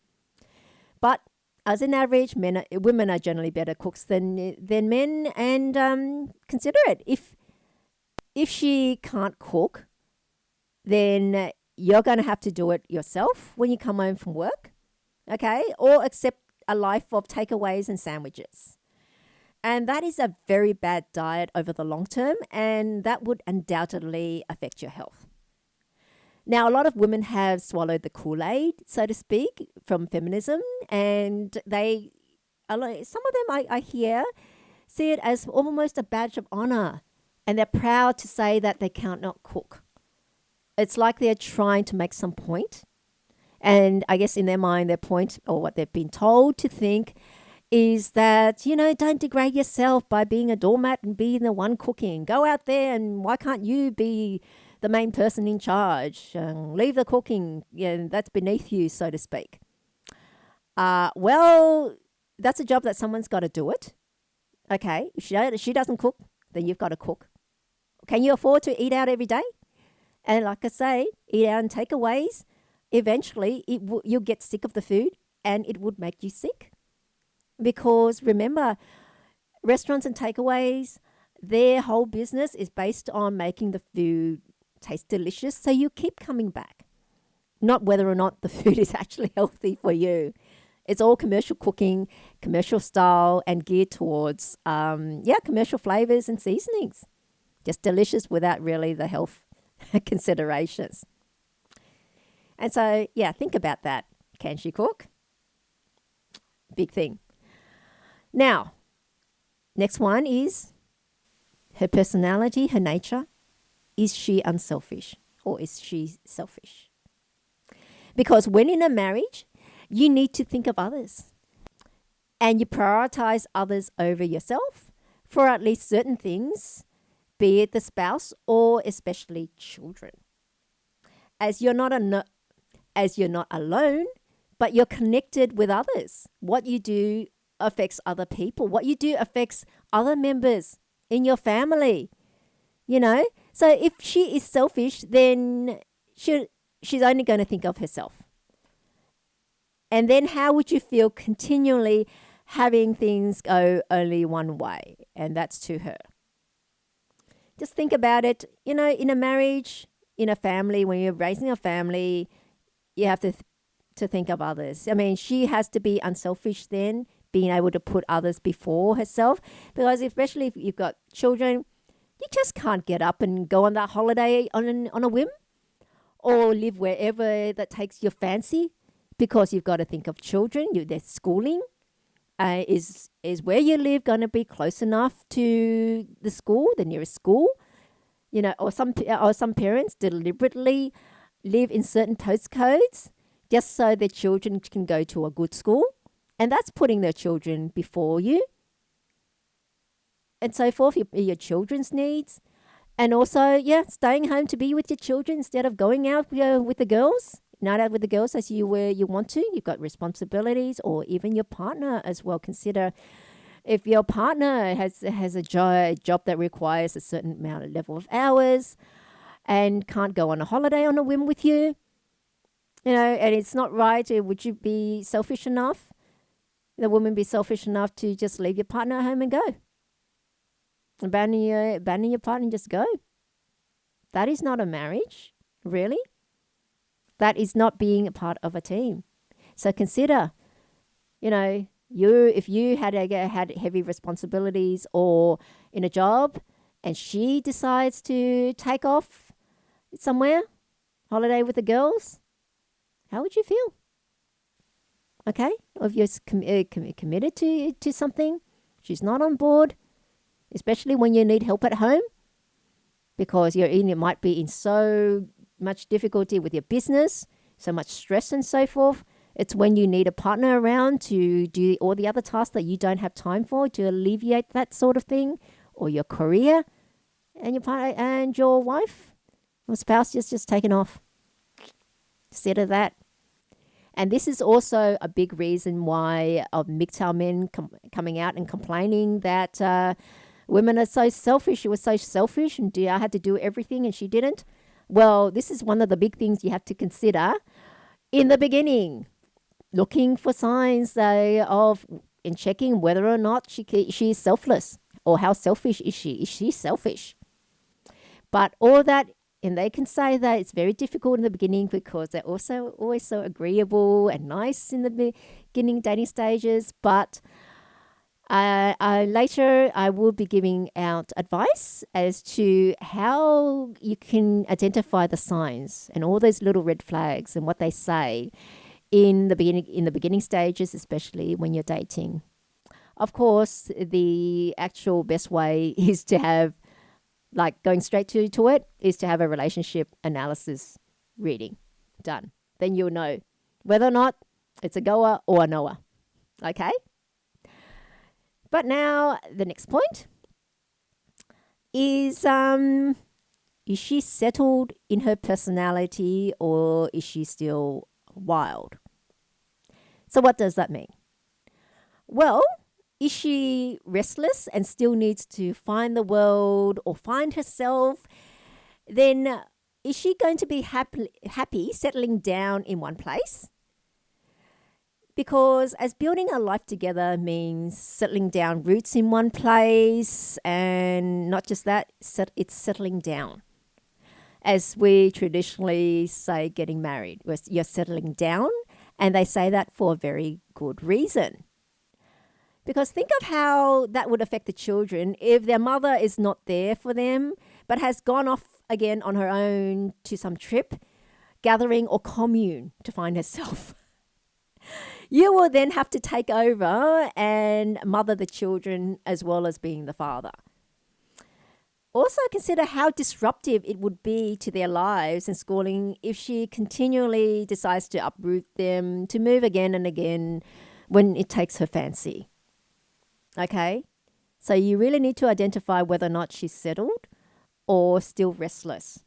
But as an average, women are generally better cooks than men. And consider it. If she can't cook, then you're going to have to do it yourself when you come home from work, okay? Or accept a life of takeaways and sandwiches. And that is a very bad diet over the long term, and that would undoubtedly affect your health. Now, a lot of women have swallowed the Kool-Aid, so to speak, from feminism, and some of them I hear see it as almost a badge of honor, and they're proud to say that they can't not cook. It's like they're trying to make some point, and I guess in their mind, their point, or what they've been told to think, is that, don't degrade yourself by being a doormat and being the one cooking. Go out there, and why can't you be the main person in charge? Leave the cooking. Yeah, that's beneath you, so to speak. Well, that's a job that someone's got to do it. Okay, if she doesn't cook, then you've got to cook. Can you afford to eat out every day? And like I say, eat out and takeaways. Eventually, you'll get sick of the food, and it would make you sick. Because remember, restaurants and takeaways, their whole business is based on making the food taste delicious, so you keep coming back. Not whether or not the food is actually healthy for you. It's all commercial cooking, commercial style, and geared towards, commercial flavors and seasonings. Just delicious without really the health considerations. And so, think about that. Can she cook? Big thing. Now, next one is her personality, her nature. Is she unselfish, or is she selfish? Because when in a marriage, you need to think of others, and you prioritize others over yourself for at least certain things, be it the spouse or especially children. As you're not alone, but you're connected with others. What you do affects other people. What you do affects other members in your family. So if she is selfish, then she's only going to think of herself. And then how would you feel continually having things go only one way? And that's to her. Just think about it. In a marriage, in a family, when you're raising a family, you have to think of others. I mean, she has to be unselfish then, being able to put others before herself. Because especially if you've got children, you just can't get up and go on that holiday on a whim, or live wherever that takes your fancy, because you've got to think of children, their schooling. Is where you live going to be close enough to the school, the nearest school? Or some parents deliberately live in certain postcodes just so their children can go to a good school, and that's putting their children before you, and so forth. Your children's needs, and also staying home to be with your children instead of going out with the girls. Not out with the girls as you want to. You've got responsibilities, or even your partner as well. Consider if your partner has a job that requires a certain amount of level of hours and can't go on a holiday on a whim with you, and it's not right. Would you be selfish enough, the woman be selfish enough to just leave your partner at home and go? Abandon your partner and just go? That is not a marriage, really. That is not being a part of a team. So consider, if you had heavy responsibilities or in a job, and she decides to take off somewhere, holiday with the girls, how would you feel? Okay, if you're committed to something, she's not on board, especially when you need help at home, because you might be in so much difficulty with your business, so much stress and so forth. It's when you need a partner around to do all the other tasks that you don't have time for, to alleviate that sort of thing, or your career, and your partner and your wife or spouse just taken off. Consider that. And this is also a big reason why of MGTOW men coming out and complaining that women are so selfish. She was so selfish, and I had to do everything and she didn't. Well, this is one of the big things you have to consider in the beginning. Looking for signs of in checking whether or not she is selfless, or how selfish is she? Is she selfish? But all that, and they can say that it's very difficult in the beginning because they're also always so agreeable and nice in the beginning dating stages. But later I will be giving out advice as to how you can identify the signs and all those little red flags and what they say in the beginning stages, especially when you're dating. Of course, the actual best way is to have, like going straight to it, is to have a relationship analysis reading done. Then you'll know whether or not it's a goer or a knower. Okay? But now the next point is she settled in her personality, or is she still wild? So what does that mean? Well, is she restless and still needs to find the world or find herself? Then is she going to be happy settling down in one place? Because as building a life together means settling down roots in one place, and not just that, it's settling down. As we traditionally say, getting married, you're settling down, and they say that for a very good reason. Because think of how that would affect the children if their mother is not there for them, but has gone off again on her own to some trip, gathering, or commune to find herself. You will then have to take over and mother the children as well as being the father. Also consider how disruptive it would be to their lives and schooling if she continually decides to uproot them, to move again and again when it takes her fancy. Okay? So you really need to identify whether or not she's settled or still restless.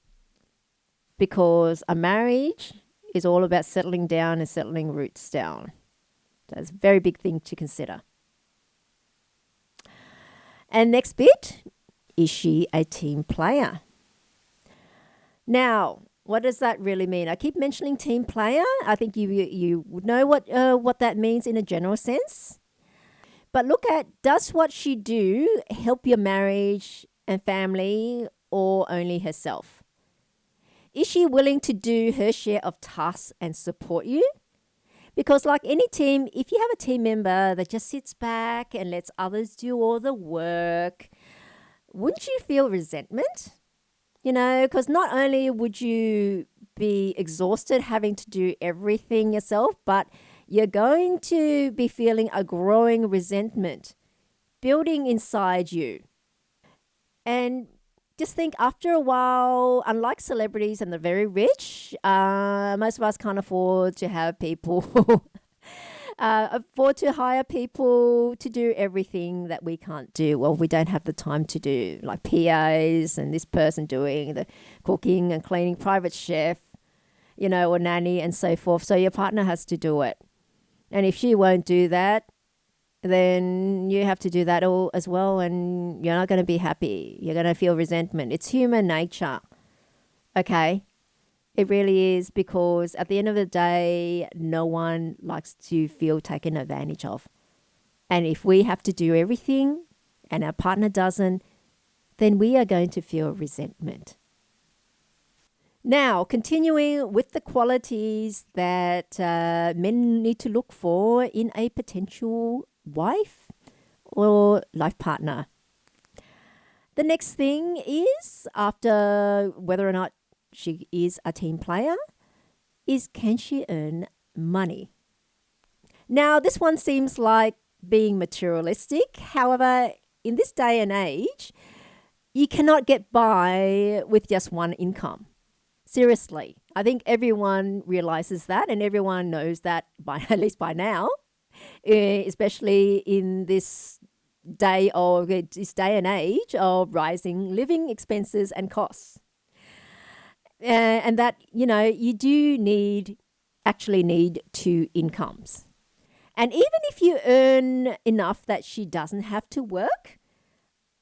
Because a marriage is all about settling down and settling roots down. That's a very big thing to consider. And next bit, is she a team player? Now, what does that really mean? I keep mentioning team player. I think you would know what that means in a general sense. But look at, does what she do help your marriage and family, or only herself? Is she willing to do her share of tasks and support you? Because, like any team, if you have a team member that just sits back and lets others do all the work, wouldn't you feel resentment? Because not only would you be exhausted having to do everything yourself, but you're going to be feeling a growing resentment building inside you. And just think, after a while, unlike celebrities and the very rich, most of us can't afford to have people afford to hire people to do everything that we can't do. Well, we don't have the time to do, like PAs and this person doing the cooking and cleaning, private chef, or nanny and so forth. So your partner has to do it. And if she won't do that, then you have to do that all as well, and you're not going to be happy. You're going to feel resentment. It's human nature, okay? It really is, because at the end of the day, no one likes to feel taken advantage of. And if we have to do everything and our partner doesn't, then we are going to feel resentment. Now, continuing with the qualities that men need to look for in a potential wife or life partner. The next thing is, after whether or not she is a team player, is can she earn money? Now, this one seems like being materialistic. However, in this day and age, you cannot get by with just one income. Seriously, I think everyone realizes that, and everyone knows that at least by now, especially in this day and age of rising living expenses and costs. And that, you do actually need two incomes. And even if you earn enough that she doesn't have to work,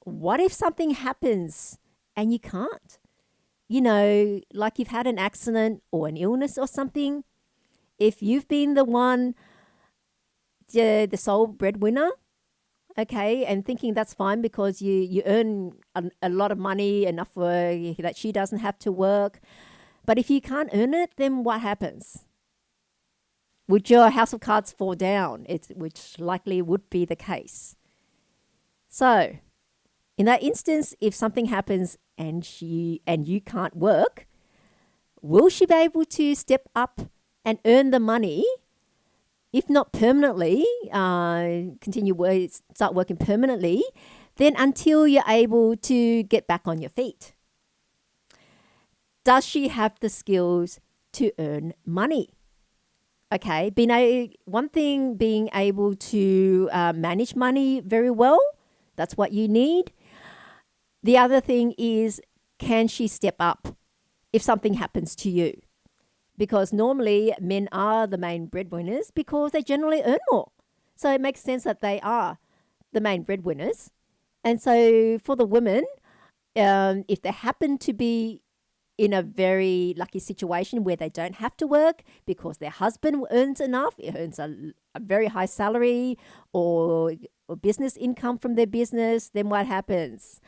what if something happens and you can't? Like you've had an accident or an illness or something. If you've been the one, the sole breadwinner, okay, and thinking that's fine because you earn a lot of money, enough for that she doesn't have to work. But if you can't earn it, then what happens? Would your house of cards fall down? Which likely would be the case. So, in that instance, if something happens and you can't work, will she be able to step up and earn the money? If not permanently, start working permanently, then until you're able to get back on your feet. Does she have the skills to earn money? Okay, one thing, being able to manage money very well, that's what you need. The other thing is, can she step up if something happens to you? Because normally men are the main breadwinners because they generally earn more. So it makes sense that they are the main breadwinners. And so for the women, if they happen to be in a very lucky situation where they don't have to work because their husband earns enough, earns a very high salary or business income from their business, then what happens?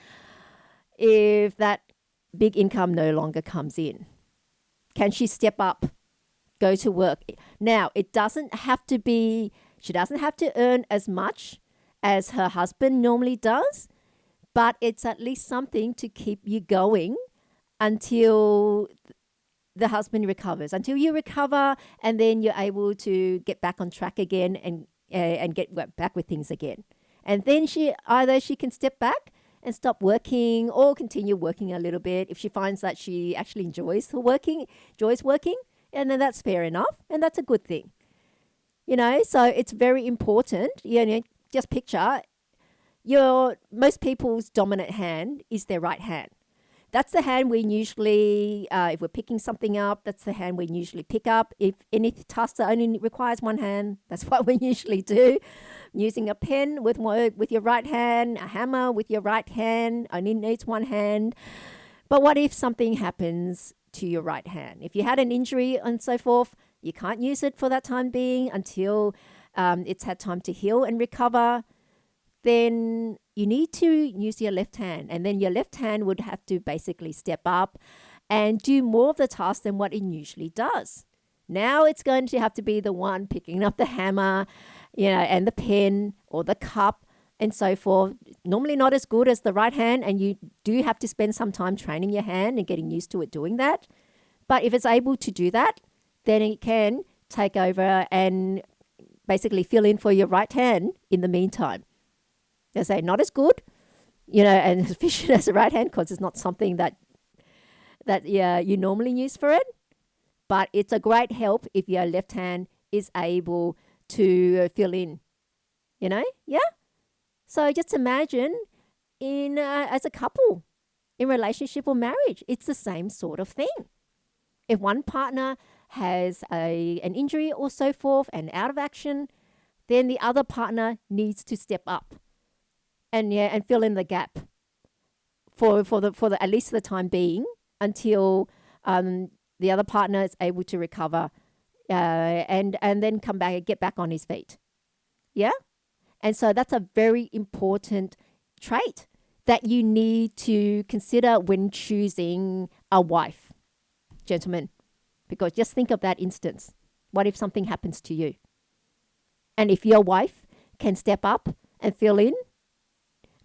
If that big income no longer comes in, can she step up, go to work? Now, she doesn't have to earn as much as her husband normally does, but it's at least something to keep you going until the husband recovers, until you recover, and then you're able to get back on track again and get back with things again. And then she can step back and stop working or continue working a little bit if she finds that she actually enjoys working, and then that's fair enough, and that's a good thing. So it's very important. Just picture most people's dominant hand is their right hand. That's the hand we usually, if we're picking something up, that's the hand we usually pick up. If any task that only requires one hand, that's what we usually do. Using a pen with your right hand, a hammer with your right hand, only needs one hand. But what if something happens to your right hand? If you had an injury and so forth, you can't use it for that time being until it's had time to heal and recover. Then you need to use your left hand, and then your left hand would have to basically step up and do more of the task than what it usually does. Now it's going to have to be the one picking up the hammer, and the pen or the cup and so forth. Normally not as good as the right hand, and you do have to spend some time training your hand and getting used to it doing that. But if it's able to do that, then it can take over and basically fill in for your right hand in the meantime. They say not as good, and as efficient as the right hand, because it's not something that you normally use for it. But it's a great help if your left hand is able to fill in, Yeah? So just imagine as a couple, in relationship or marriage, it's the same sort of thing. If one partner has an injury or so forth and out of action, then the other partner needs to step up and fill in the gap for the at least the time being, until the other partner is able to recover and then come back and get back on his feet. Yeah? And so that's a very important trait that you need to consider when choosing a wife, gentlemen. Because just think of that instance. What if something happens to you? And if your wife can step up and fill in,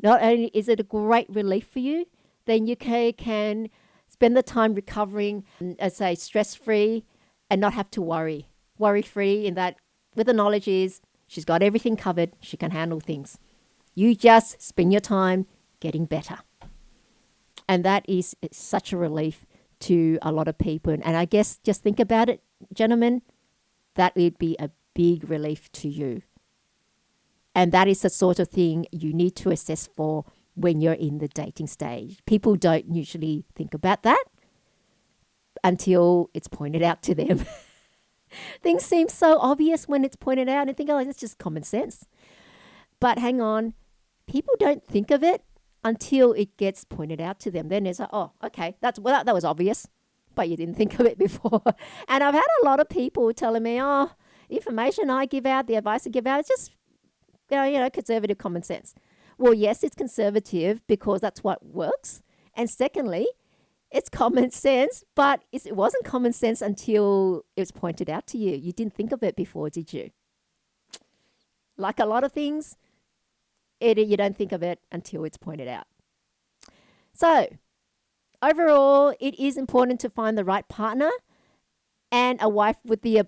not only is it a great relief for you, then you can spend the time recovering, say, stress-free and not have to worry. Worry-free in that, with the knowledge is she's got everything covered. She can handle things. You just spend your time getting better. And that is such a relief to a lot of people. And I guess just think about it, gentlemen, that would be a big relief to you. And that is the sort of thing you need to assess for when you're in the dating stage. People don't usually think about that until it's pointed out to them. Things seem so obvious when it's pointed out and think, oh, it's just common sense. But hang on, people don't think of it until it gets pointed out to them. Then it's like, oh, okay, that was obvious, but you didn't think of it before. And I've had a lot of people telling me, oh, information I give out, the advice I give out, it's just, conservative common sense. Well, yes, it's conservative because that's what works. And secondly, it's common sense, but it wasn't common sense until it was pointed out to you. You didn't think of it before, did you? Like a lot of things, you don't think of it until it's pointed out. So, overall, it is important to find the right partner and a wife with the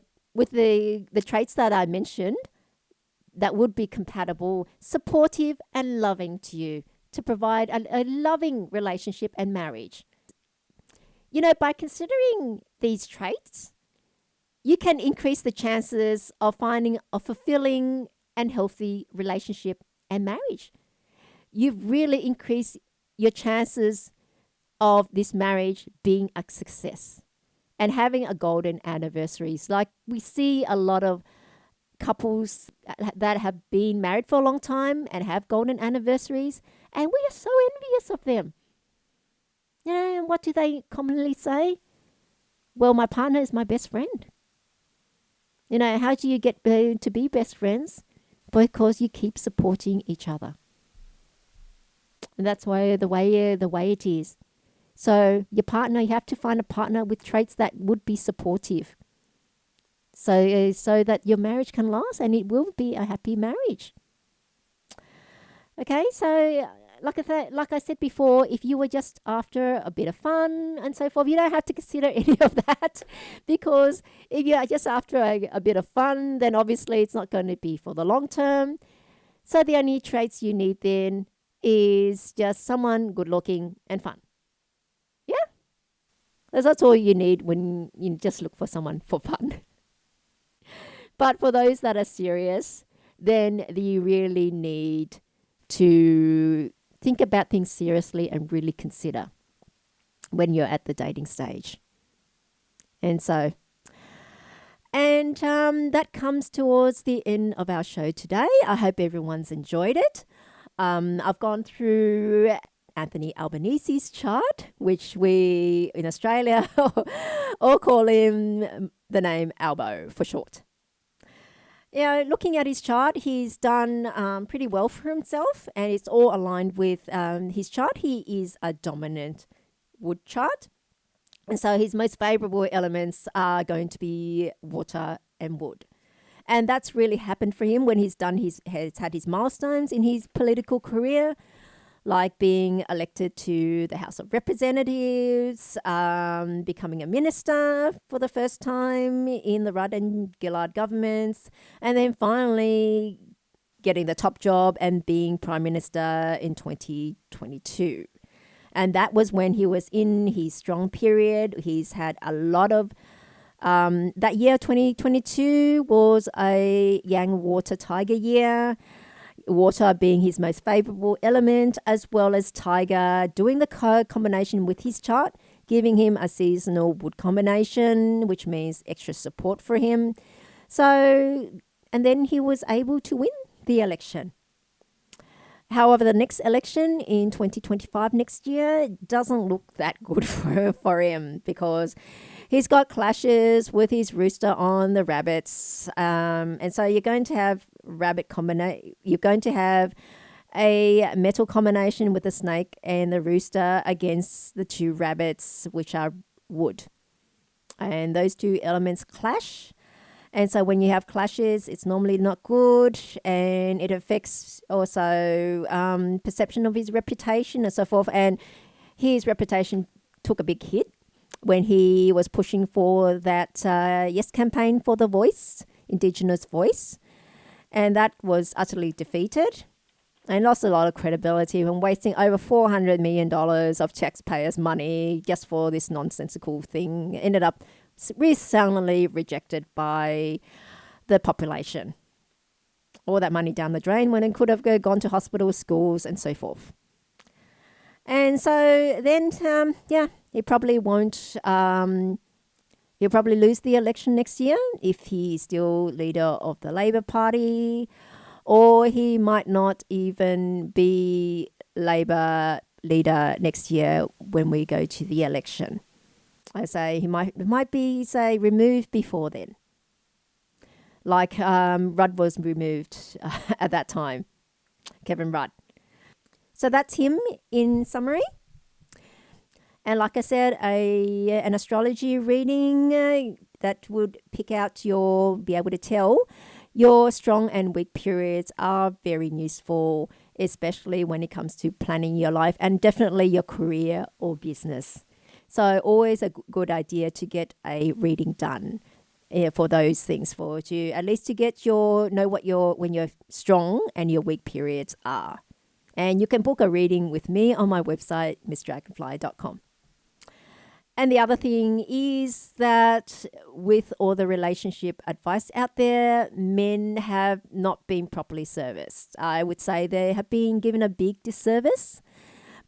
traits that I mentioned that would be compatible, supportive and loving to you, to provide a loving relationship and marriage. By considering these traits, you can increase the chances of finding a fulfilling and healthy relationship and marriage. You've really increased your chances of this marriage being a success and having a golden anniversaries. Like we see a lot of couples that have been married for a long time and have golden anniversaries, and we are so envious of them. And what do they commonly say? Well, my partner is my best friend. How do you get to be best friends? Because you keep supporting each other. And that's why the way it is. So your partner, you have to find a partner with traits that would be supportive. So that your marriage can last and it will be a happy marriage. Okay, so like I said before, if you were just after a bit of fun and so forth, you don't have to consider any of that, because if you are just after a bit of fun, then obviously it's not going to be for the long term. So the only traits you need then is just someone good looking and fun. Yeah? That's all you need when you just look for someone for fun. But for those that are serious, then you really need to think about things seriously and really consider when you're at the dating stage. And that comes towards the end of our show today. I hope everyone's enjoyed it. I've gone through Anthony Albanese's chart, which we in Australia all call him the name Albo for short. Looking at his chart, he's done pretty well for himself, and it's all aligned with his chart. He is a dominant wood chart, And so his most favorable elements are going to be water and wood. And that's really happened for him when has had his milestones in his political career, like being elected to the House of Representatives, becoming a minister for the first time in the Rudd and Gillard governments, and then finally getting the top job and being Prime Minister in 2022. And that was when he was in his strong period. He's had a lot of that year, 2022, was a Yang Water Tiger year. Water being his most favorable element, as well as Tiger doing the combination with his chart, giving him a seasonal wood combination, which means extra support for him. So, and then he was able to win the election. However, the next election in 2025 next year doesn't look that good for him, because he's got clashes with his rooster on the rabbits. And so you're going to have you're going to have a metal combination with the snake and the rooster against the two rabbits, which are wood. And those two elements clash. And so when you have clashes, it's normally not good, and it affects also perception of his reputation and so forth. And his reputation took a big hit when he was pushing for that Yes campaign for the voice, Indigenous voice. And that was utterly defeated and lost a lot of credibility and wasting over $400 million of taxpayers' money just for this nonsensical thing. Ended up resoundingly rejected by the population. All that money down the drain when it could have gone to hospitals, schools, and so forth. And so then, he probably won't. He'll probably lose the election next year if he's still leader of the Labor Party, or he might not even be Labor leader next year when we go to the election. I say he might be, say, removed before then. Like Rudd was removed at that time, Kevin Rudd. So that's him in summary. And like I said, an astrology reading that would pick out be able to tell your strong and weak periods are very useful, especially when it comes to planning your life and definitely your career or business. So always a good idea to get a reading done for those things, at least to get know when your strong and your weak periods are. And you can book a reading with me on my website, missdragonfly.com. And the other thing is that with all the relationship advice out there, men have not been properly serviced. I would say they have been given a big disservice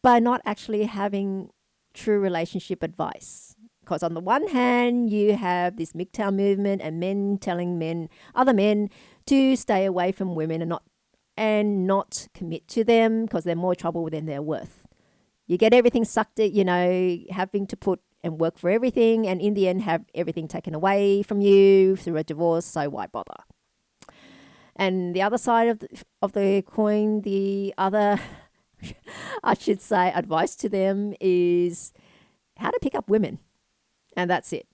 by not actually having true relationship advice. Because on the one hand, you have this MGTOW movement and men telling other men to stay away from women and not commit to them because they're more trouble than they're worth. You get everything sucked at, having to put and work for everything, and in the end have everything taken away from you through a divorce, so why bother? And the other side of the coin, the other, I should say, advice to them is how to pick up women. And that's it.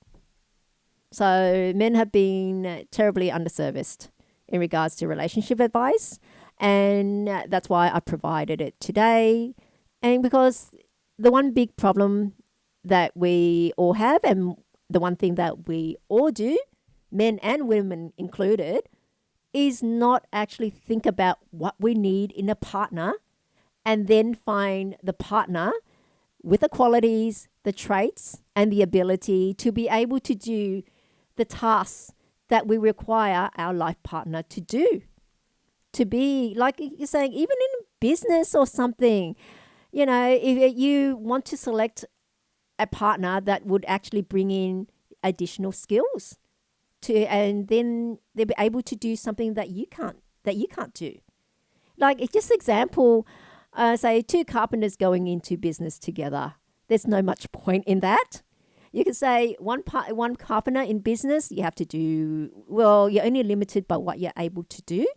So men have been terribly underserviced in regards to relationship advice, and that's why I provided it today. And because the one big problem that we all have, and the one thing that we all do, men and women included, is not actually think about what we need in a partner and then find the partner with the qualities, the traits, and the ability to be able to do the tasks that we require our life partner to do. To be, like you're saying, even in business or something, if you want to select a partner that would actually bring in additional skills and then they'll be able to do something that you can't do. Like, it's just example, say 2 carpenters going into business together. There's no much point in that. You can say one carpenter in business, you have to do, you're only limited by what you're able to do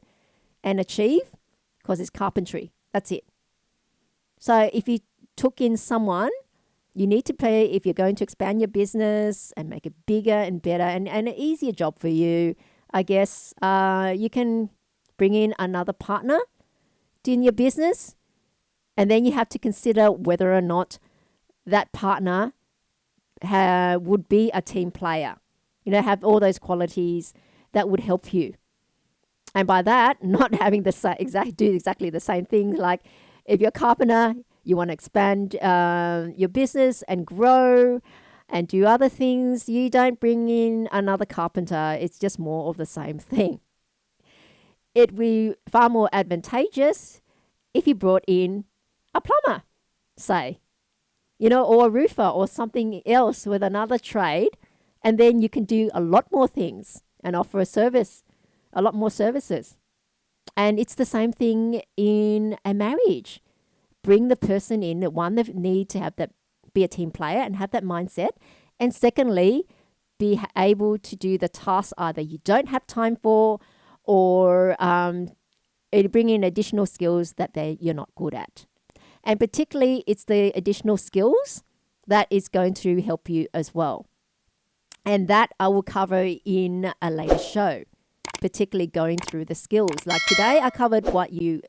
and achieve because it's carpentry. That's it. So if you took in someone You need to pay if you're going to expand your business and make it bigger and better and an easier job for you. I guess you can bring in another partner in your business, and then you have to consider whether or not that partner would be a team player. Have all those qualities that would help you. And by that, not having do exactly the same thing. Like if you're a carpenter, you want to expand your business and grow and do other things, you don't bring in another carpenter. It's just more of the same thing. It would be far more advantageous if you brought in a plumber, say, or a roofer or something else with another trade, and then you can do a lot more things and offer a lot more services. And it's the same thing in a marriage. Bring the person in, one, that need to be a team player and have that mindset. And secondly, be able to do the tasks either you don't have time for, or bring in additional skills that you're not good at. And particularly, it's the additional skills that is going to help you as well. And that I will cover in a later show, particularly going through the skills. Like today, I covered what you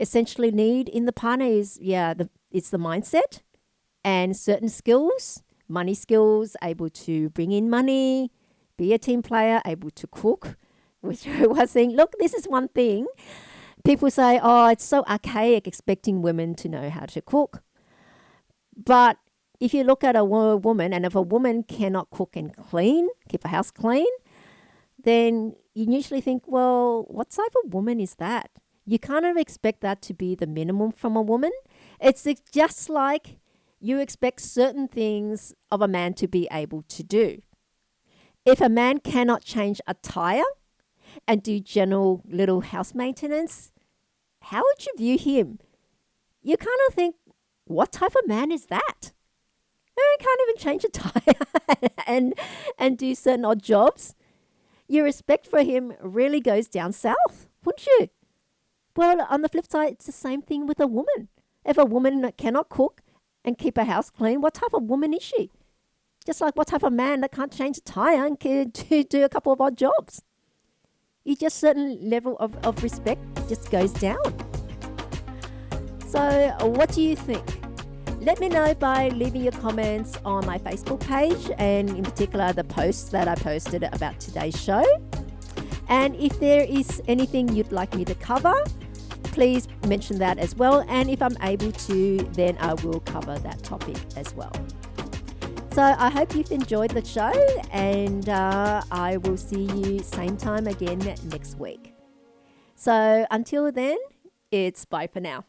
essentially need in the partner is, it's the mindset and certain skills, money skills, able to bring in money, be a team player, able to cook, which I was saying, look, this is one thing. People say, oh, it's so archaic expecting women to know how to cook. But if you look at a woman, and if a woman cannot cook and clean, keep a house clean, then you usually think, well, what type of woman is that? You kind of expect that to be the minimum from a woman. It's just like you expect certain things of a man to be able to do. If a man cannot change a tire and do general little house maintenance, how would you view him? You kind of think, what type of man is that? I can't even change a tire and do certain odd jobs. Your respect for him really goes down south, wouldn't you? Well, on the flip side, it's the same thing with a woman. If a woman cannot cook and keep her house clean, what type of woman is she? Just like what type of man that can't change a tire and can do a couple of odd jobs. You just certain level of respect just goes down. So what do you think? Let me know by leaving your comments on my Facebook page, and in particular the posts that I posted about today's show. And if there is anything you'd like me to cover, please mention that as well. And if I'm able to, then I will cover that topic as well. So I hope you've enjoyed the show, and I will see you same time again next week. So until then, it's bye for now.